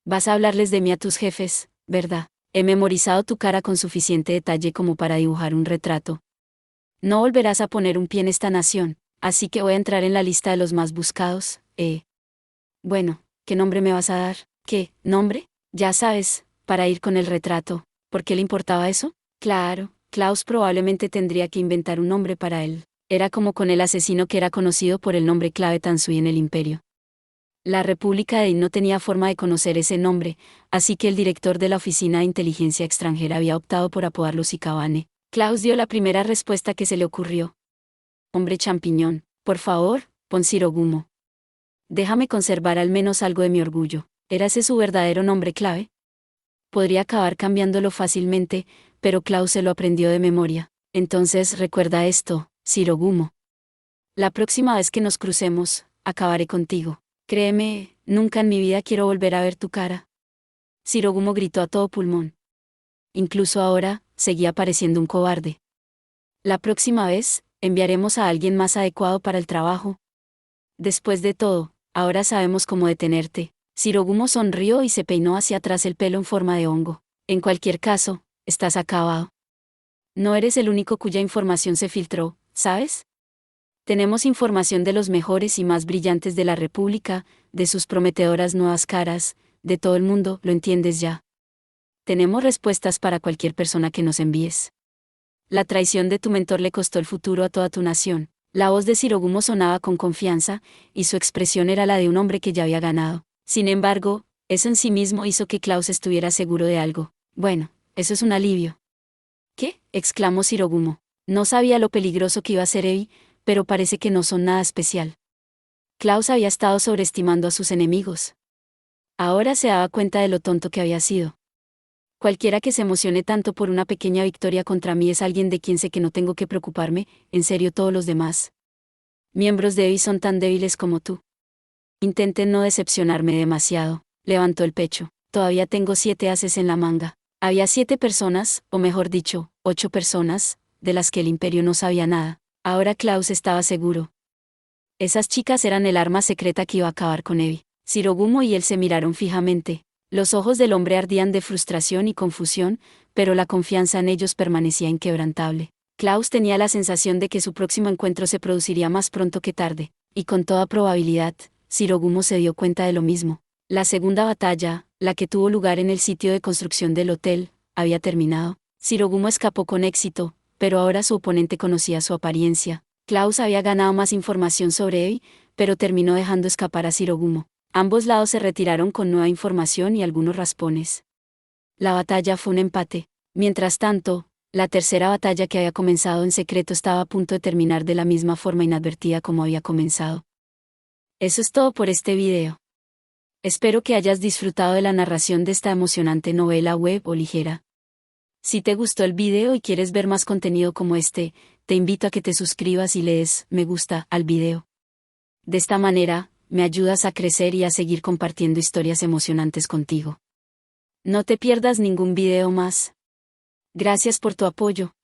Speaker 1: Vas a hablarles de mí a tus jefes, ¿verdad? He memorizado tu cara con suficiente detalle como para dibujar un retrato. No volverás a poner un pie en esta nación, así que voy a entrar en la lista de los más buscados, Bueno, ¿qué nombre me vas a dar? ¿Qué, nombre? Ya sabes, para ir con el retrato. ¿Por qué le importaba eso? Claro, Klaus probablemente tendría que inventar un nombre para él. Era como con el asesino que era conocido por el nombre clave Tansui en el imperio. La República de no tenía forma de conocer ese nombre, así que el director de la Oficina de Inteligencia Extranjera había optado por apodarlo Sicabane. Klaus dio la primera respuesta que se le ocurrió. Hombre champiñón, por favor, pon Shirogumo. Déjame conservar al menos algo de mi orgullo. ¿Era ese su verdadero nombre clave? Podría acabar cambiándolo fácilmente, pero Klaus se lo aprendió de memoria. Entonces recuerda esto, Shirogumo. La próxima vez que nos crucemos, acabaré contigo. Créeme, nunca en mi vida quiero volver a ver tu cara. Shirogumo gritó a todo pulmón. Incluso ahora, seguía pareciendo un cobarde. La próxima vez, enviaremos a alguien más adecuado para el trabajo. Después de todo, ahora sabemos cómo detenerte. Shirogumo sonrió y se peinó hacia atrás el pelo en forma de hongo. En cualquier caso, estás acabado. No eres el único cuya información se filtró, ¿sabes? Tenemos información de los mejores y más brillantes de la República, de sus prometedoras nuevas caras, de todo el mundo, ¿lo entiendes ya? Tenemos respuestas para cualquier persona que nos envíes. La traición de tu mentor le costó el futuro a toda tu nación. La voz de Shirogumo sonaba con confianza, y su expresión era la de un hombre que ya había ganado. Sin embargo, eso en sí mismo hizo que Klaus estuviera seguro de algo. Bueno, eso es un alivio. ¿Qué? Exclamó Shirogumo. No sabía lo peligroso que iba a ser Evi, pero parece que no son nada especial. Klaus había estado sobreestimando a sus enemigos. Ahora se daba cuenta de lo tonto que había sido. Cualquiera que se emocione tanto por una pequeña victoria contra mí es alguien de quien sé que no tengo que preocuparme, en serio todos los demás. Miembros de Evi son tan débiles como tú. Intenten no decepcionarme demasiado, levantó el pecho. Todavía tengo 7 ases en la manga. Había 7 personas, o mejor dicho, 8 personas, de las que el imperio no sabía nada. Ahora Klaus estaba seguro. Esas chicas eran el arma secreta que iba a acabar con Evi. Shirogumo y él se miraron fijamente. Los ojos del hombre ardían de frustración y confusión, pero la confianza en ellos permanecía inquebrantable. Klaus tenía la sensación de que su próximo encuentro se produciría más pronto que tarde, y con toda probabilidad, Shirogumo se dio cuenta de lo mismo. La segunda batalla, la que tuvo lugar en el sitio de construcción del hotel, había terminado. Shirogumo escapó con éxito, pero ahora su oponente conocía su apariencia. Klaus había ganado más información sobre Evi, pero terminó dejando escapar a Shirogumo. Ambos lados se retiraron con nueva información y algunos raspones. La batalla fue un empate. Mientras tanto, la tercera batalla que había comenzado en secreto estaba a punto de terminar de la misma forma inadvertida como había comenzado. Eso es todo por este video. Espero que hayas disfrutado de la narración de esta emocionante novela web o ligera. Si te gustó el video y quieres ver más contenido como este, te invito a que te suscribas y le des me gusta al video. De esta manera, me ayudas a crecer y a seguir compartiendo historias emocionantes contigo. No te pierdas ningún video más. Gracias por tu apoyo.